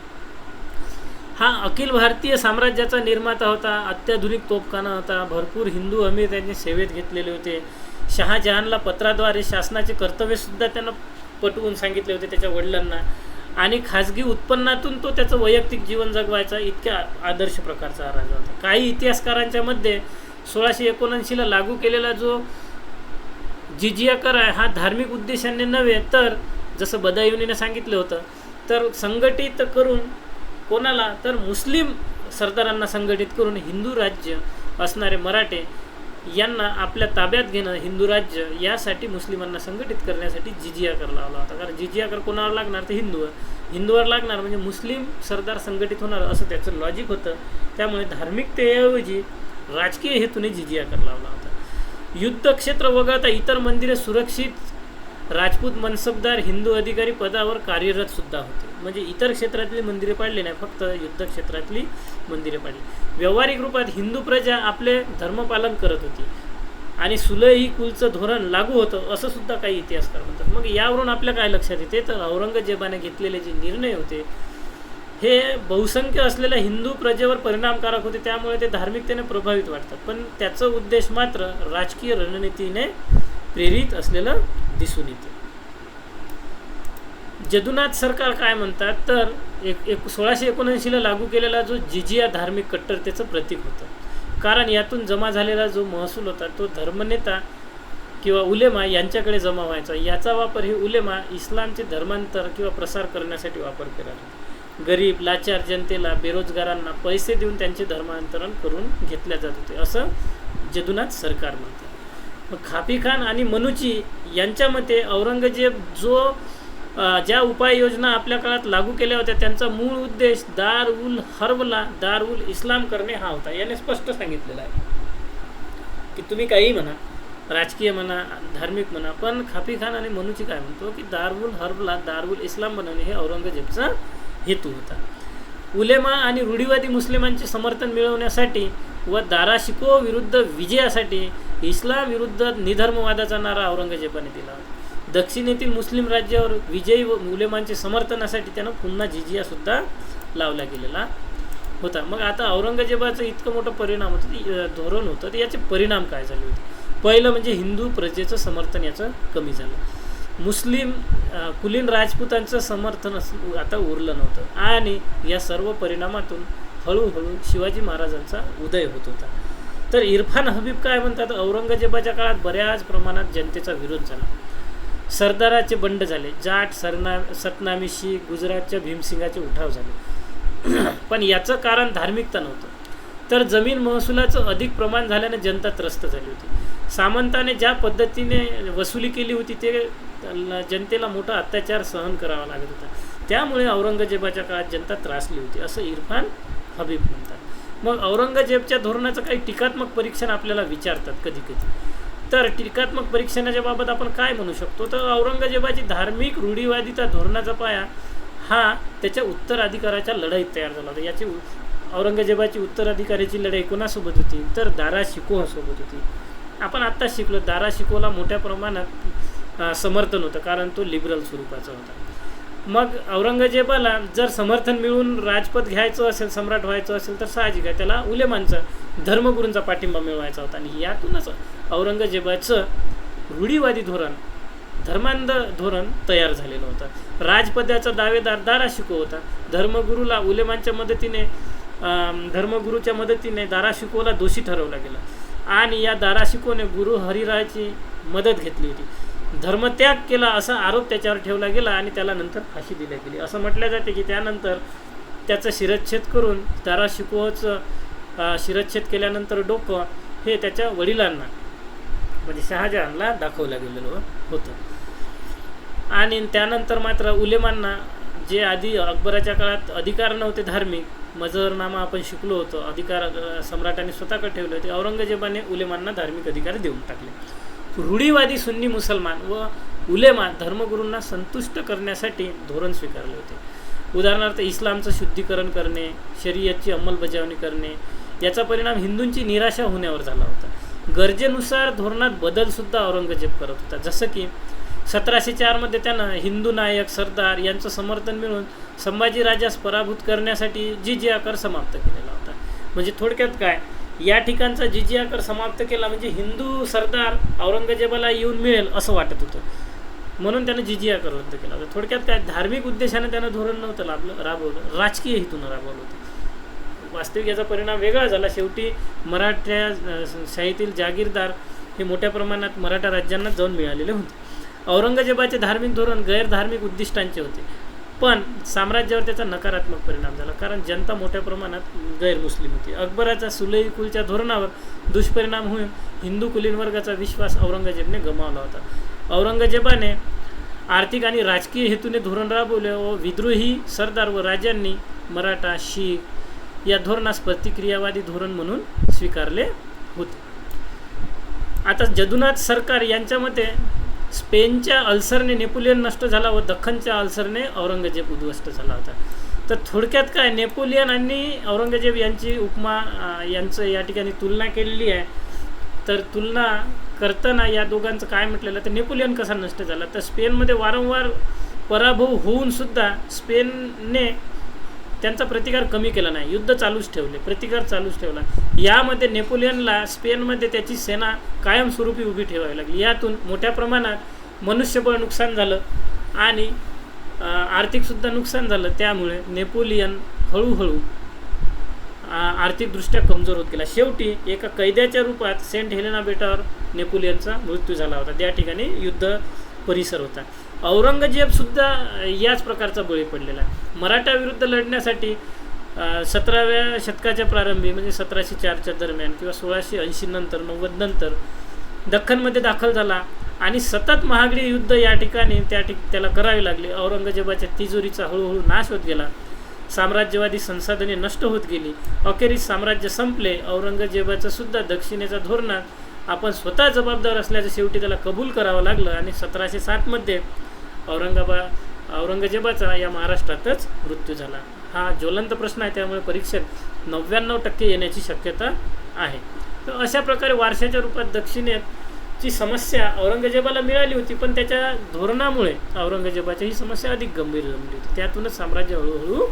हा अखिल भारतीय साम्राज्याचा निर्माता होता, अत्याधुनिक तोफखाना होता, भरपूर हिंदू अमीर त्यांनी सेवेत घेतलेले होते. शहाजहानला पत्राद्वारे शासनाचे कर्तव्यसुद्धा त्यांना पटवून सांगितले होते त्याच्या वडिलांना, आणि खाजगी उत्पन्नातून तो त्याचं वैयक्तिक जीवन जगवायचा, इतक्या आदर्श प्रकारचा हा राजा होता. काही इतिहासकारांच्या मध्ये 1679ला लागू केलेला जो जिजिया कर आहे हा धार्मिक उद्देशाने नव्हे, तर जसं बदायुनीने सांगितलं होतं, तर संघटित करून कोणाला, तर मुस्लिम सरदारांना संघटित करून हिंदू राज्य असणारे मराठे यांना आपल्या ताब्यात घेणं, हिंदू राज्य यासाठी मुस्लिमांना संघटित करण्यासाठी जिजिया कर लावला होता. कारण जिजिया कर कोणावर लागणार, तर हिंदूवर लागणार, म्हणजे मुस्लिम सरदार संघटित होणार असं त्याचं लॉजिक होतं. त्यामुळे धार्मिकतेऐवजी राजकीय हेतूने जिजिया कर लावला होता. युद्धक्षेत्र वगळता इतर मंदिरे सुरक्षित राजपूत मनसबदार हिंदू अधिकारी पदावर कार्यरत सुद्धा होते. म्हणजे इतर क्षेत्रातली मंदिरे पाडली नाही, फक्त युद्धक्षेत्रातली मंदिरे पाडली. व्यावहारिक रूपात हिंदू प्रजा आपले धर्मपालन करत होती आणि सुलही कुलचं धोरण लागू होतं असं सुद्धा काही इतिहासकार म्हणतात. मग यावरून आपल्या काय लक्षात येते, तर औरंगजेबाने घेतलेले जे निर्णय होते हे बहुसंख्य असलेल्या हिंदू प्रजेवर परिणामकारक होते, त्यामुळे ते धार्मिकतेने प्रभावित वाटतात. पण त्याचा उद्देश मात्र राजकीय रणनीतीने प्रेरित असलेलं दिसून येते. जदुनाथ सरकार काय म्हणतात, तर 1679ला लागू केलेला जो जिजिया धार्मिक कट्टरतेचं प्रतीक होतं. कारण यातून जमा झालेला जो महसूल होता तो धर्मनेता किंवा उलेमा यांच्याकडे जमा व्हायचा. याचा वापर हे उलेमा इस्लामचे धर्मांतर किंवा प्रसार करण्यासाठी वापर केला जातो. गरीब लाचार जनतेला, बेरोजगारांना पैसे देऊन त्यांचे धर्मांतरण करून घेतल्या जात होते असं जदुनाथ सरकार म्हणतात. मग खापी खान आणि मनुची यांच्या मते औरंगजेब ज्या उपाययोजना आपल्या काळात लागू केल्या होत्या त्यांचा मूळ उद्देश दार उल हर्बला दार उल इस्लाम करणे हा होता. याने स्पष्ट सांगितलेलं आहे की तुम्ही काही म्हणा, राजकीय म्हणा, धार्मिक म्हणा, पण खापी खान आणि मनुची काय म्हणतो की दार उल हर्बला दार उल इस्लाम बनवणे हे औरंगजेबचा हेतू होता. उलेमा आणि रूढीवादी मुस्लिमांचे समर्थन मिळवण्यासाठी व दारा शिकोह विरुद्ध विजयासाठी इस्लाम विरुद्ध निधर्मवादाचा नारा औरंगजेबाने दिला होता. दक्षिणेतील मुस्लिम राज्यावर विजयी व उलेमांचे समर्थनासाठी त्यानं पुन्हा जिजियासुद्धा लावला गेलेला होता. मग आता औरंगजेबाचं इतकं मोठं परिणाम होतं, धोरण होतं, तर याचे परिणाम काय झाले होते. पहिलं म्हणजे हिंदू प्रजेचं समर्थन याचं कमी झालं. मुस्लिम कुलीन राजपूतांचं समर्थन आता उरलं नव्हतं आणि या सर्व परिणामातून हळूहळू शिवाजी महाराजांचा उदय होत होता. तर इरफान हबीब काय म्हणतात, औरंगजेबाच्या काळात बऱ्याच प्रमाणात जनतेचा विरोध झाला, सरदाराचे बंड झाले, जाट सतनामी शीख गुजरातच्या भीमसिंगाचे उठाव झाले. पण याचं कारण धार्मिकता नव्हतं, तर जमीन महसुलाचं अधिक प्रमाण झाल्याने जनता त्रस्त झाली होती. सामंताने ज्या पद्धतीने वसुली केली होती ते जनतेला मोठा अत्याचार सहन करावा लागत होता, त्यामुळे औरंगजेबाच्या काळात जनता त्रासली होती असं इरफान हबीब म्हणतात. मग औरंगजेबच्या धोरणाचं काही टीकात्मक परीक्षण आपल्याला विचारतात कधी कधी. तर टीकात्मक परीक्षणाच्या बाबत आपण काय म्हणू शकतो, तर औरंगजेबाची धार्मिक रूढीवादिता धोरणाचा पाया हा त्याच्या उत्तराधिकाराच्या लढाईत तयार झाला होता. याची औरंगजेबाची उत्तराधिकाऱ्याची लढाई कोणासोबत होती, तर दारा शिकोहसोबत होती. आपण आत्ता शिकलो दारा शिकोहला मोठ्या प्रमाणात समर्थन होतं, कारण तो लिबरल स्वरूपाचा होता. मग औरंगजेबाला जर समर्थन मिळून राजपद घ्यायचं असेल, सम्राट व्हायचं असेल, तर साहजिक आहे त्याला उलेमांचा धर्मगुरूंचा पाठिंबा मिळवायचा होता. आणि यातूनच औरंगजेबाचं रूढीवादी धोरण, धर्मांध धोरण तयार झालेलं होतं. राजपदाचा दावेदार दारा शिकोह होता. धर्मगुरूच्या मदतीने दारा शिकोहला दोषी ठरवला गेला आणि या दारा शिकोहने गुरु हरिरायची मदत घेतली होती. धर्मत्याग केला असा आरोप त्याच्यावर ठेवला गेला आणि त्याला नंतर फाशी दिली गेली. असं म्हटलं जाते की त्यानंतर त्याचा शिरच्छेद करून दारा शिकोहचं शिरच्छेद केल्यानंतर डोकं हे त्याच्या वडिलांना म्हणजे शहाजहानला दाखवलं गेलेलं होतं. आणि त्यानंतर मात्र उलेमांना जे आधी अकबराच्या काळात अधिकार नव्हते धार्मिक, मजहरनामा आपण शिकलो होतो, अधिकार सम्राटाने स्वतःकडे ठेवले होते, औरंगजेबाने उलेमांना धार्मिक अधिकार देऊन टाकले. रूढीवादी सुन्नी मुसलमान व उलेमा धर्मगुरूंना संतुष्ट करण्यासाठी धोरण स्वीकारले होते. उदाहरणार्थ इस्लामचं शुद्धीकरण करणे, शरीयतची अंमलबजावणी करणे, याचा परिणाम हिंदूंची निराशा होण्यावर झाला होता. गरजेनुसार धोरणात बदलसुद्धा औरंगजेब करत होता. जसं की 1704 त्यानं हिंदू नायक सरदार यांचं समर्थन मिळून संभाजीराजास पराभूत करण्यासाठी जिजिया कर समाप्त केलेला होता. म्हणजे थोडक्यात काय, या ठिकाणचा जिजिया कर समाप्त केला म्हणजे हिंदू सरदार औरंगजेबाला येऊन मिळेल असं वाटत होतं, म्हणून त्यानं जिजिया कर रद्द केला होता. थोडक्यात काय, धार्मिक उद्देशाने त्यानं धोरण नव्हतं राबवलं, राजकीय हेतून राबवलं होतं. वास्तविक याचा परिणाम वेगळा झाला. शेवटी मराठा शाहीतील जागीरदार हे मोठ्या प्रमाणात मराठा राज्यांना जाऊन मिळालेले होते. औरंगजेबाचे धार्मिक धोरण गैरधार्मिक उद्दिष्टांचे होते, पण साम्राज्यावर त्याचा नकारात्मक परिणाम झाला, कारण जनता मोठ्या प्रमाणात गैरमुस्लिम होती. अकबराचा सुलई कुलच्या धोरणावर दुष्परिणाम होऊन हिंदू कुलीन वर्गाचा विश्वास औरंगजेबने गमावला होता. औरंगजेबाने आर्थिक आणि राजकीय हेतूने धोरण राबवले व विद्रोही सरदार व राजांनी मराठा शीख या धोरणास प्रतिक्रियावादी धोरण म्हणून स्वीकारले होते. आता जदुनाथ सरकार यांच्या मते स्पेनच्या अल्सरने नेपोलियन नष्ट झाला व दख्खनच्या अल्सरने औरंगजेब उद्ध्वस्त झाला होता. तर थोडक्यात काय, नेपोलियन आणि औरंगजेब यांची उपमा यांचं या ठिकाणी तुलना केलेली आहे. तर तुलना करताना या दोघांचं काय म्हटलेलं, तर नेपोलियन कसा नष्ट झाला, तर स्पेनमध्ये वारंवार पराभव होऊन सुद्धा स्पेनने त्यांचा प्रतिकार कमी केला नाही, युद्ध चालूच ठेवले, प्रतिकार चालूच ठेवला. यामध्ये नेपोलियनला स्पेनमध्ये त्याची सेना कायमस्वरूपी उभी ठेवावी लागली. यातून मोठ्या प्रमाणात मनुष्यबळ नुकसान झालं आणि आर्थिकसुद्धा नुकसान झालं. त्यामुळे नेपोलियन हळूहळू आर्थिकदृष्ट्या कमजोर होत गेला. शेवटी एका कैद्याच्या रूपात सेंट हेलेना बेटावर नेपोलियनचा मृत्यू झाला होता. त्या ठिकाणी युद्ध परिसर होता. औरंगजेब सुद्धा याच प्रकारचा बळी पडलेला आहे. मराठा विरुद्ध लढण्यासाठी 17व्या शतकाच्या प्रारंभी म्हणजे 1704च्या दरम्यान किंवा 1680 नंतर 90 नंतर दख्खनमध्ये दाखल झाला आणि सतत महागडी युद्ध या ठिकाणी त्याला करावी लागली. औरंगजेबाच्या तिजोरीचा हळूहळू नाश होत गेला. साम्राज्यवादी संसाधने नष्ट होत गेली. अखेरीस साम्राज्य संपले. औरंगजेबाचं सुद्धा दक्षिणेच्या धोरणात आपण स्वतः जबाबदार असल्याचं शेवटी त्याला कबूल करावं लागलं आणि 1707 औरंगजेबाचा या महाराष्ट्रातच मृत्यू झाला. हा ज्वलंत प्रश्न आहे, त्यामुळे परीक्षेत 99% येण्याची शक्यता आहे. तर अशा प्रकारे वारशाच्या रूपात दक्षिणेची समस्या औरंगजेबाला मिळाली होती, पण त्याच्या धोरणामुळे औरंगजेबाची ही समस्या अधिक गंभीर जमली होती. त्यातूनच साम्राज्य हळूहळू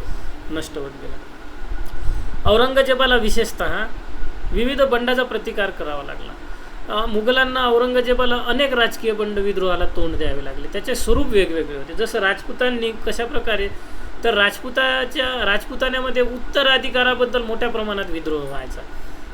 नष्ट होत गेलं. औरंगजेबाला विशेषतः विविध बंडाचा प्रतिकार करावा लागला. मुघलांना औरंगजेबाला अनेक राजकीय बंड विद्रोहाला तोंड द्यावे लागले. त्याचे स्वरूप वेगवेगळे होते. जसं राजपुतांनी कशा प्रकारे, तर राजपुतान्यामध्ये उत्तराधिकाराबद्दल मोठ्या प्रमाणात विद्रोह व्हायचा.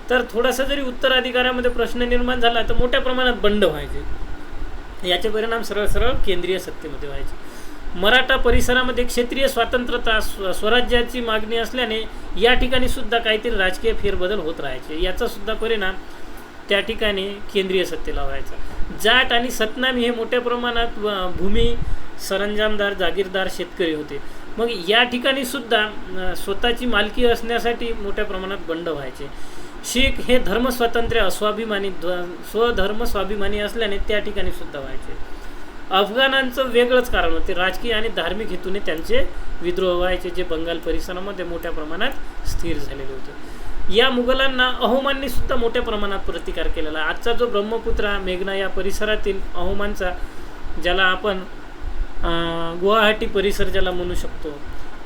तर थोडासा जरी उत्तराधिकारामध्ये प्रश्न निर्माण झाला तर मोठ्या प्रमाणात बंड व्हायचे. याचे परिणाम सरळ केंद्रीय सत्तेमध्ये व्हायचे. मराठा परिसरामध्ये क्षेत्रीय स्वातंत्र्यता स्वराज्याची मागणी असल्याने या ठिकाणी सुद्धा काहीतरी राजकीय फेरबदल होत राहायचे. याचा सुद्धा परिणाम त्या ठिकाणी केंद्रीय सत्तेला व्हायचा. जाट आणि सतनामी हे मोठ्या प्रमाणात भूमी सरंजामदार जागीरदार शेतकरी होते. मग या ठिकाणी सुद्धा स्वतःची मालकी असण्यासाठी मोठ्या प्रमाणात बंड व्हायचे. शीख हे धर्मस्वातंत्र्य स्वधर्म स्वाभिमानी असल्याने त्या ठिकाणी सुद्धा व्हायचे. अफगाणांचं वेगळंच कारण होते. राजकीय आणि धार्मिक हेतूने त्यांचे विद्रोह व्हायचे, जे बंगाल परिसरामध्ये मोठ्या प्रमाणात स्थिर झालेले होते. या मुघलांना अहोमांनी सुद्धा मोठ्या प्रमाणात प्रतिकार केलेला. आजचा जो ब्रह्मपुत्रा मेघना या परिसरातील अहोमांचा, ज्याला आपण गुवाहाटी परिसर ज्याला म्हणू शकतो,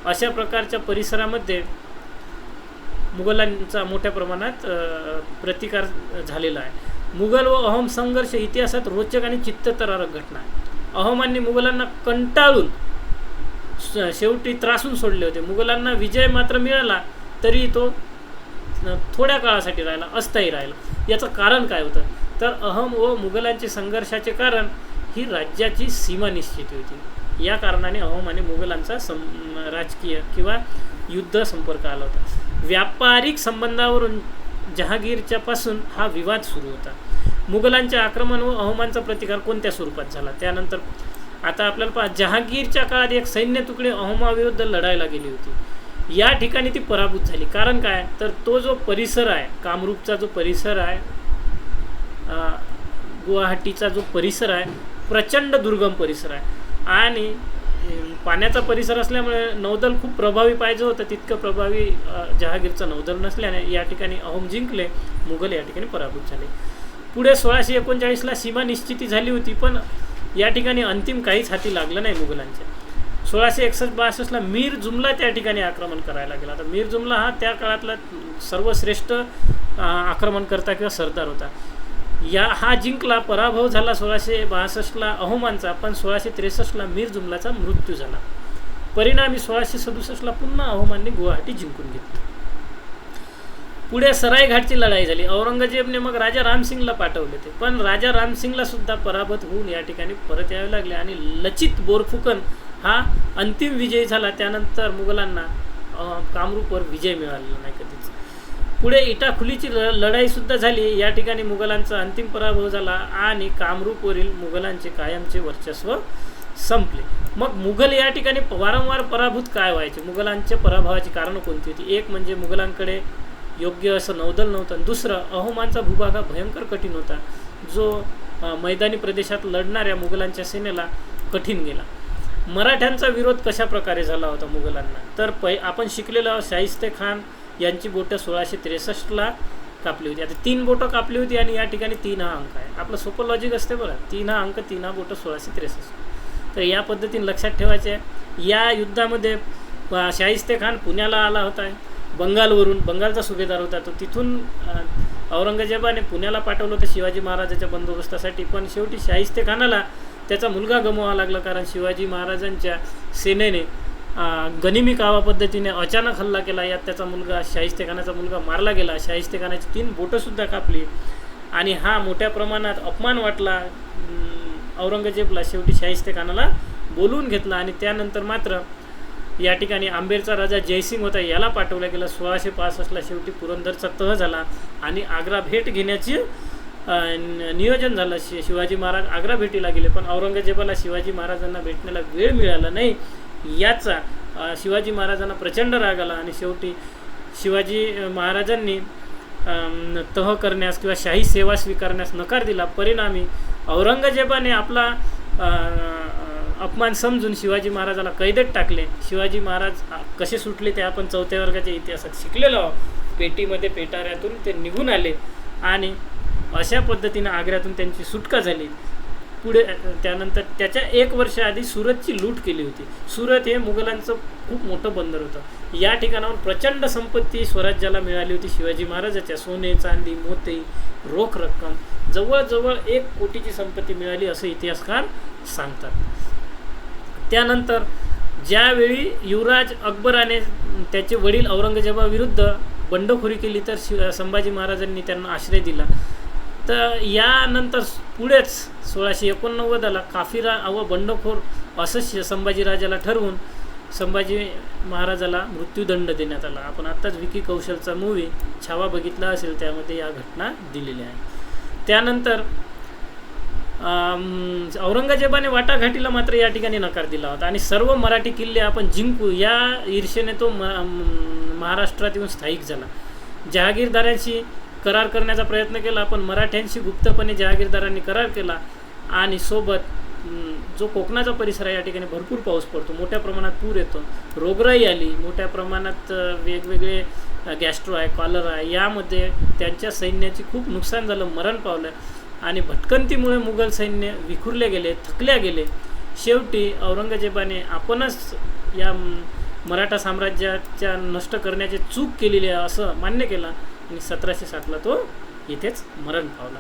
अशा प्रकारच्या परिसरामध्ये मुघलांचा मोठ्या प्रमाणात प्रतिकार झालेला आहे. मुघल व अहोम संघर्ष इतिहासात रोचक आणि चित्तथरारक घटना आहे. अहोमांनी मुघलांना कंटाळून शेवटी त्रासून सोडले होते. मुघलांना विजय मात्र मिळाला तरी तो थोड्या काळासाठी राहिला, अस्थायी राहिला. याचं कारण काय होतं, तर अहोम व मुघलांचे संघर्षाचे कारण ही राज्याची सीमा निश्चिती होती. या कारणाने अहोम आणि मुघलांचा राजकीय किंवा युद्ध संपर्क आला होता. व्यापारिक संबंधावरून जहागीरच्या पासून हा विवाद सुरू होता. मुघलांच्या आक्रमण व अहोमांचा प्रतिकार कोणत्या स्वरूपात झाला, त्यानंतर आता आपल्याला जहागीरच्या काळात एक सैन्य तुकडी अहोमाविरुद्ध लढायला गेली होती. या ठिकाणी ती पराभूत झाली. कारण काय, तर तो जो परिसर आहे, कामरूपचा जो परिसर आहे, गुवाहाटीचा जो परिसर आहे, प्रचंड दुर्गम परिसर आहे आणि पाण्याचा परिसर असल्यामुळे नौदल खूप प्रभावी पाहिजे होतं. तितकं प्रभावी जहागीरचं नौदल नसल्याने या ठिकाणी अहोम जिंकले, मुघल या ठिकाणी पराभूत झाले. पुढे 1639ला सीमा निश्चिती झाली होती, पण या ठिकाणी अंतिम काहीच हाती लागलं नाही मुघलांच्या. 1661-62ला मीर जुमला त्या ठिकाणी आक्रमण करायला गेला. आता मीर जुमला हा त्या काळातला सर्वश्रेष्ठ आक्रमणकर्ता किंवा सरदार होता. हा जिंकला, पराभव झाला 1662ला अहोमांचा, पण 1663ला मीर जुमलाचा मृत्यू झाला. परिणामी 1667ला पुन्हा अहोमांनी गुवाहाटी जिंकून घेतली. पुढे सरायघाटची लढाई झाली. औरंगजेबने मग राजा रामसिंगला पाठवले ते, पण राजा रामसिंगला सुद्धा पराभूत होऊन या ठिकाणी परत यावे लागले आणि लचित बोरफुकन हा अंतिम विजयी झाला. त्यानंतर मुघलांना कामरूपवर विजय मिळालेला नाही कधीच. पुढे इटाखुलीची लढाईसुद्धा झाली. या ठिकाणी मुघलांचा अंतिम पराभव झाला आणि कामरूपवरील मुघलांचे कायमचे वर्चस्व संपले. मग मुघल या ठिकाणी वारंवार पराभूत काय व्हायचे? मुघलांच्या पराभवाची कारणं कोणती होती? एक म्हणजे मुघलांकडे योग्य असं नौदल नव्हतं. दुसरं, अहोमांचा भूभाग हा भयंकर कठीण होता, जो मैदानी प्रदेशात लढणाऱ्या मुघलांच्या सेनेला कठीण गेला. मराठ्यांचा विरोध कशा प्रकारे झाला होता मुघलांना? तर आपण शिकलेलो आहोत, शाहिस्ते खान यांची बोटं 1663ला कापली होती. आता 3 बोटं कापली होती आणि या ठिकाणी 3 हा अंक आहे. आपलं सोपं लॉजिक असते बरं, 3 हा अंक, 3 हा बोटं 1663. तर या पद्धतीने लक्षात ठेवायचे आहे. या युद्धामध्ये शाहिस्ते खान पुण्याला आला होता बंगालवरून, बंगालचा सुभेदार होता तो. तिथून औरंगजेबाने पुण्याला पाठवलं होतं शिवाजी महाराजाच्या बंदोबस्तासाठी, पण शेवटी शाहिस्ते खानाला त्याचा मुलगा गमवावा लागला, कारण शिवाजी महाराजांच्या सेनेने गनिमी कावा पद्धतीने अचानक हल्ला केला. यात त्याचा मुलगा, शाहिस्ते खानाचा मुलगा मारला गेला. शाहिस्ते खानाची 3 बोटंसुद्धा कापली आणि हा मोठ्या प्रमाणात अपमान वाटला औरंगजेबला. शेवटी शाहिस्ते खानाला बोलवून घेतला आणि त्यानंतर मात्र या ठिकाणी आंबेरचा राजा जयसिंग होता, याला पाठवला गेला. 1665ला शेवटी पुरंदरचा तह झाला आणि आग्रा भेट घेण्याची नियोजन झालं. शिवाजी महाराज आग्रा भेटीला गेले, पण औरंगजेबाला शिवाजी महाराजांना भेटण्याला वेळ मिळाला नाही. याचा शिवाजी महाराजांना प्रचंड राग आला आणि शेवटी शिवाजी महाराजांनी तह करण्यास किंवा शाही सेवा स्वीकारण्यास नकार दिला. परिणामी औरंगजेबाने आपला अपमान समजून शिवाजी महाराजाला कैदेत टाकले. शिवाजी महाराज कसे सुटले ते आपण 4थ्या वर्गाच्या इतिहासात शिकलेलो आहोत. पेटीमध्ये पेटाऱ्यातून ते निघून आले आणि अशा पद्धतीने आग्र्यातून त्यांची सुटका झाली. पुढे त्यानंतर त्याच्या 1 वर्ष आधी सुरतची लूट केली होती. सुरत हे मुघलांचं खूप मोठं बंदर होतं. या ठिकाणावर प्रचंड संपत्ती स्वराज्याला मिळाली होती शिवाजी महाराजाच्या. सोने, चांदी, मोती, रोख रक्कम, जवळजवळ 1 कोटीची संपत्ती मिळाली असं इतिहासकार सांगतात. त्यानंतर ज्यावेळी युवराज अकबराने त्याचे वडील औरंगजेबाविरुद्ध बंडखोरी केली, तर संभाजी महाराजांनी त्यांना आश्रय दिला. तर यानंतर पुढेच 1689ला काफिरा व बंडखोर असं संभाजीराजाला ठरवून संभाजी महाराजाला मृत्यूदंड देण्यात आला. आपण आत्ताच विकी कौशलचा मूवी छावा बघितला असेल, त्यामध्ये या घटना दिलेल्या आहे. त्यानंतर औरंगजेबाने वाटाघाटीला मात्र या ठिकाणी नकार दिला होता आणि सर्व मराठी किल्ले आपण जिंकू या ईर्षेने तो महाराष्ट्रात येऊन स्थायिक झाला. जहागीरदारांशी करार करण्याचा प्रयत्न केला, पण मराठ्यांशी गुप्तपणे जहागीरदारांनी करार केला आणि सोबत जो कोकणाचा परिसर आहे या ठिकाणी भरपूर पाऊस पडतो, मोठ्या प्रमाणात पूर येतो, रोगराई आली, मोठ्या प्रमाणात वेगवेगळे गॅस्ट्रो आहे, कॉलर आहे, यामध्ये त्यांच्या सैन्याची खूप नुकसान झालं, मरण पावलं आणि भटकंतीमुळे मुघल सैन्य विखुरले गेले, थकल्या गेले. शेवटी औरंगजेबाने आपणच या मराठा साम्राज्याच्या नष्ट करण्याची चूक केलेली आहे असं मान्य केला आणि 1760ला तो इथेच मरण पावला.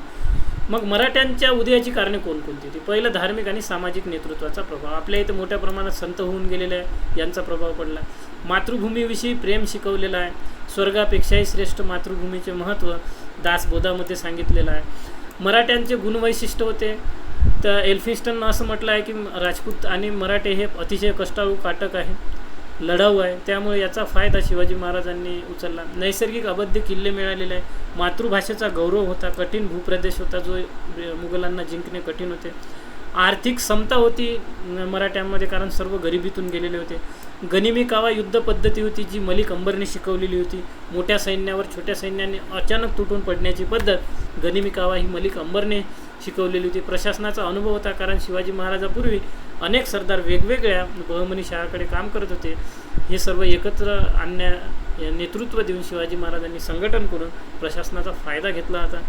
मग मराठ्यांच्या उदयाची कारणे कोणकोणती होती? पहिलं, धार्मिक आणि सामाजिक नेतृत्वाचा प्रभाव. आपल्या इथे मोठ्या प्रमाणात संत होऊन गेलेले आहे, यांचा प्रभाव पडला. मातृभूमीविषयी प्रेम शिकवलेलं आहे. स्वर्गापेक्षाही श्रेष्ठ मातृभूमीचे महत्त्व दासबोधामध्ये सांगितलेलं आहे. मराठ्यांचे गुणवैशिष्ट्य होते. तर एल्फिन्स्टननं असं म्हटलं आहे की राजपूत आणि मराठे हे अतिशय कष्टाळू, काटक आहे, लढाऊ आहे, त्यामुळे याचा फायदा शिवाजी महाराजांनी उचलला. नैसर्गिक अबध्य किल्ले मिळालेले आहे. मातृभाषेचा गौरव होता. कठीण भूप्रदेश होता जो मुघलांना जिंकणे कठीण होते. आर्थिक समता होती मराठ्यांमध्ये, कारण सर्व गरिबीतून गेलेले होते. गनिमी कावा युद्ध पद्धती होती जी मलिक अंबरने शिकवलेली होती. मोठ्या सैन्यावर छोट्या सैन्याने अचानक तुटून पडण्याची पद्धत गनिमी कावा ही मलिक अंबरने शिकवलेली होती. प्रशासनाचा अनुभव होता, कारण शिवाजी महाराजापूर्वी अनेक सरदार वेगवेगळ्या बहमनी शाळाकडे काम करत होते. हे सर्व एकत्र नेतृत्व देऊन शिवाजी महाराजांनी संघटन करून प्रशासनाचा फायदा घेतला होता.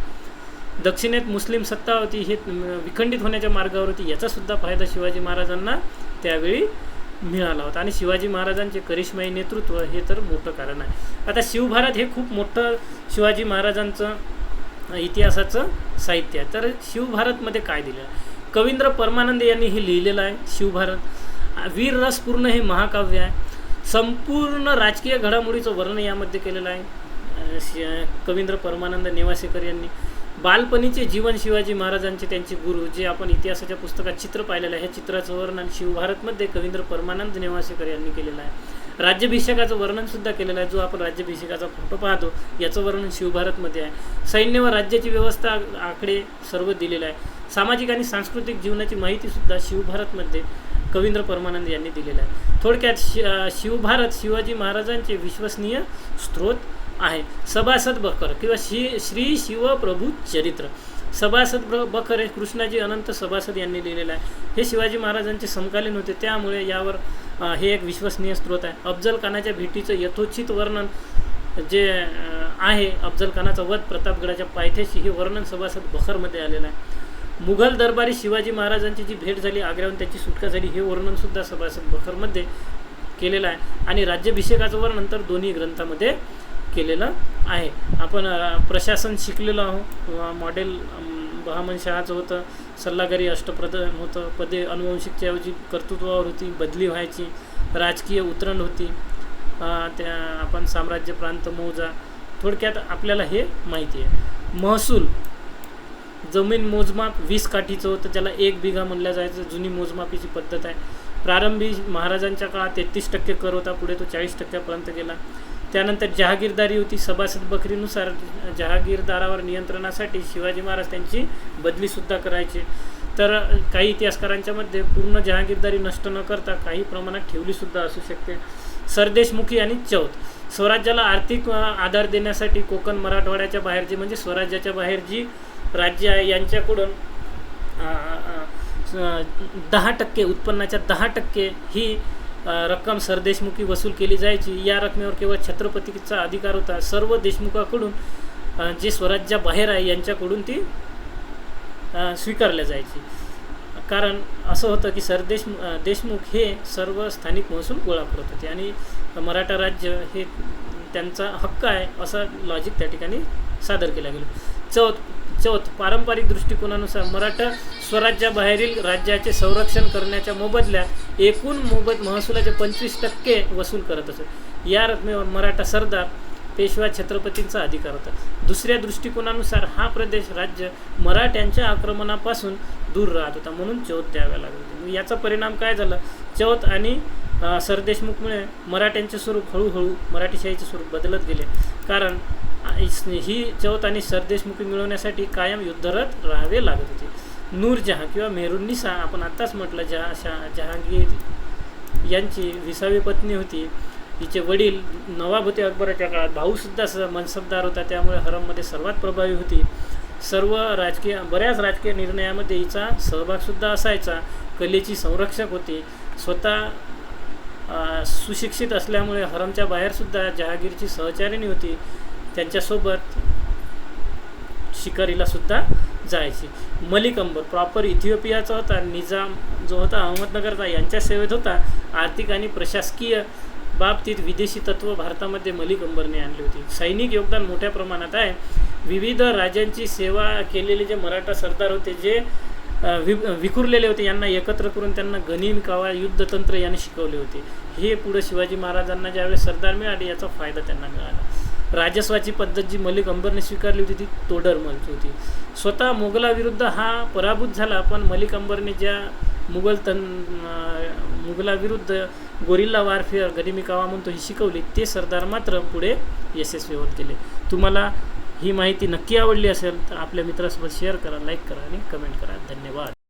दक्षिणेत मुस्लिम सत्ता होती, हे विखंडित होण्याच्या मार्गावर होती. याचासुद्धा फायदा शिवाजी महाराजांना त्यावेळी मिळाला होता. आणि शिवाजी महाराजांचे करिश्माई नेतृत्व हे तर मोठं कारण आहे. आता शिवभारत हे खूप मोठं शिवाजी महाराजांचं इतिहासाचं साहित्य आहे. तर शिवभारतमध्ये काय दिलं आहे? कवींद्र परमानंद यांनी हे लिहिलेलं आहे शिवभारत. वीररसपूर्ण हे महाकाव्य आहे. संपूर्ण राजकीय घडामोडीचं वर्णन यामध्ये केलेलं आहे कवींद्र परमानंद नेवासेकर यांनी. बालपणीचे जीवन शिवाजी महाराजांचे, त्यांचे गुरु, जे आपण इतिहासाच्या पुस्तकात चित्र पाहिलेलं आहे, हे चित्राचं वर्णन शिवभारतमध्ये कवींद्र परमानंद नेवासेकर यांनी केलेलं आहे. राज्याभिषेकाचं वर्णनसुद्धा केलेलं आहे. जो आपण राज्याभिषेकाचा फोटो पाहतो याचं वर्णन शिवभारतमध्ये आहे. सैन्य व राज्याची व्यवस्था आकडे सर्व दिलेलं आहे. सामाजिक आणि सांस्कृतिक जीवनाची माहितीसुद्धा शिवभारतमध्ये कवींद्र परमानंद यांनी दिलेलं आहे. थोडक्यात शिवभारत शिवाजी महाराजांचे विश्वसनीय स्रोत आहे. सभासद बखर किंवा श्री शिवप्रभू चरित्र. सभासद बखर हे कृष्णाजी अनंत सभासद यांनी लिहिलेलं आहे. हे शिवाजी महाराजांचे समकालीन होते, त्यामुळे यावर हे एक विश्वसनीय स्रोत आहे. अफजल खानाच्या भेटीचं यथोचित वर्णन जे आहे, अफजल खानाचा वध प्रतापगडाच्या पायथ्याशी, हे वर्णन सभासद बखरमध्ये आलेलं आहे. मुघल दरबारी शिवाजी महाराजांची जी भेट झाली, आग्र्याहून त्याची सुटका झाली, हे वर्णनसुद्धा सभासद बखरमध्ये केलेलं आहे. आणि राज्याभिषेकाचं वर्णन तर दोन्ही ग्रंथामध्ये केलेलं आहे. आपण प्रशासन शिकलेलो आहोत. मॉडेल बहामनशहाचं होतं. सल्लागारी अष्टप्रधान होतं. पदे अनुवंशिकच्या ऐवजी कर्तृत्वावर होती, बदली व्हायची. राजकीय उतरण होती. त्या आपण साम्राज्य, प्रांत, मौजा. थोडक्यात आपल्याला हे माहिती आहे. महसूल, जमीन मोजमाप 20 काठीचं होतं, ज्याला 1 बिघा म्हणलं जायचं. जुनी मोजमापीची पद्धत आहे. प्रारंभी महाराजांच्या काळात 33% कर होता, पुढे तो 40% गेला. त्यानंतर जहागीरदारी होती. सभासद बखरीनुसार जहागीरदारावर नियंत्रणासाठी शिवाजी महाराज त्यांची बदलीसुद्धा करायचे. तर काही इतिहासकारांच्या मध्ये पूर्ण जहागीरदारी नष्ट न करता काही प्रमाणात ठेवलीसुद्धा असू शकते. सरदेशमुखी आणि चौथ. स्वराज्याला आर्थिक आधार देण्यासाठी कोकण, मराठवाड्याच्या बाहेर जे म्हणजे स्वराज्याच्या बाहेर जी राज्य आहे यांच्याकडून 10% उत्पन्नाच्या 10% ही रक्कम सरदेशमुखी वसूल केली जायची. या रकमेवर केवळ छत्रपतीचा अधिकार होता. सर्व देशमुखाकडून जे स्वराज्याबाहेर आहे यांच्याकडून ती स्वीकारल्या जायची. कारण असं होतं की देशमुख हे सर्व स्थानिक महसूल गोळा करत होते आणि मराठा राज्य हे त्यांचा हक्क आहे, असं लॉजिक त्या ठिकाणी सादर केलं गेलं. चौथ पारंपरिक दृष्टिकोनानुसार मराठा स्वराज्याबाहेरील राज्याचे संरक्षण करण्याच्या मोबदल्यात एकूण महसुलाचे 25% वसूल करत असत. या रकमेवर मराठा सरदार, पेशवा, छत्रपतींचा अधिकार होता. दुसऱ्या दृष्टिकोनानुसार हा प्रदेश राज्य मराठ्यांच्या आक्रमणापासून दूर राहत होता, म्हणून चौथ द्याव्या लागत होते. याचा परिणाम काय झाला? चौथ आणि सरदेशमुखमुळे मराठ्यांचे स्वरूप हळूहळू मराठीशाहीचे स्वरूप बदलत गेले. कारण ही चौथ आणि सरदेशमुखी मिळवण्यासाठी कायम युद्धरत राहावे लागत होते. नूरजहाँ किंवा मेहरुन्निसा, आपण आत्ताच म्हटलं, जहांगीर यांची 20वी पत्नी होती. हिचे वडील नवाब होते अकबराच्या काळात. भाऊसुद्धा मनसबदार होता, त्यामुळे हरममध्ये सर्वात प्रभावी होती. बऱ्याच राजकीय निर्णयामध्ये हिचा सहभागसुद्धा असायचा. कलेची संरक्षक होती. स्वतः सुशिक्षित असल्यामुळे हरमच्या बाहेरसुद्धा जहागीरची सहचारिणी होती. त्यांच्यासोबत शिकारीला सुद्धा जायची. मलिक अंबर प्रॉपर इथिओपियाचा होता. निजाम जो होता अहमदनगरचा यांच्या सेवेत होता. आर्थिक आणि प्रशासकीय बाबतीत विदेशी तत्त्व भारतामध्ये मलिक अंबरने आणली होती. सैनिक योगदान मोठ्या प्रमाणात आहे. विविध राजांची सेवा केलेले जे मराठा सरदार होते, जे विखुरलेले होते, यांना एकत्र करून त्यांना गनिम, कावा, युद्धतंत्र यांनी शिकवले होते. हे पुढे शिवाजी महाराजांना ज्यावेळेस सरदार मिळाले याचा फायदा त्यांना मिळाला. राजस्वाची पद्धत जी मलिक अंबरने स्वीकारली होती ती तोडरमलची होती. स्वतः मोगलाविरुद्ध हा पराभूत झाला, पण मलिक अंबरने ज्या मुघलाविरुद्ध गोरिल्ला वारफेअर, गनिमी कावा म्हणतो, ही शिकवली, ते सरदार मात्र पुढे यशस्वी होत गेले. तुम्हाला ही माहिती नक्की आवडली असेल तर आपल्या मित्रासोबत शेअर करा, लाईक करा आणि कमेंट करा. धन्यवाद.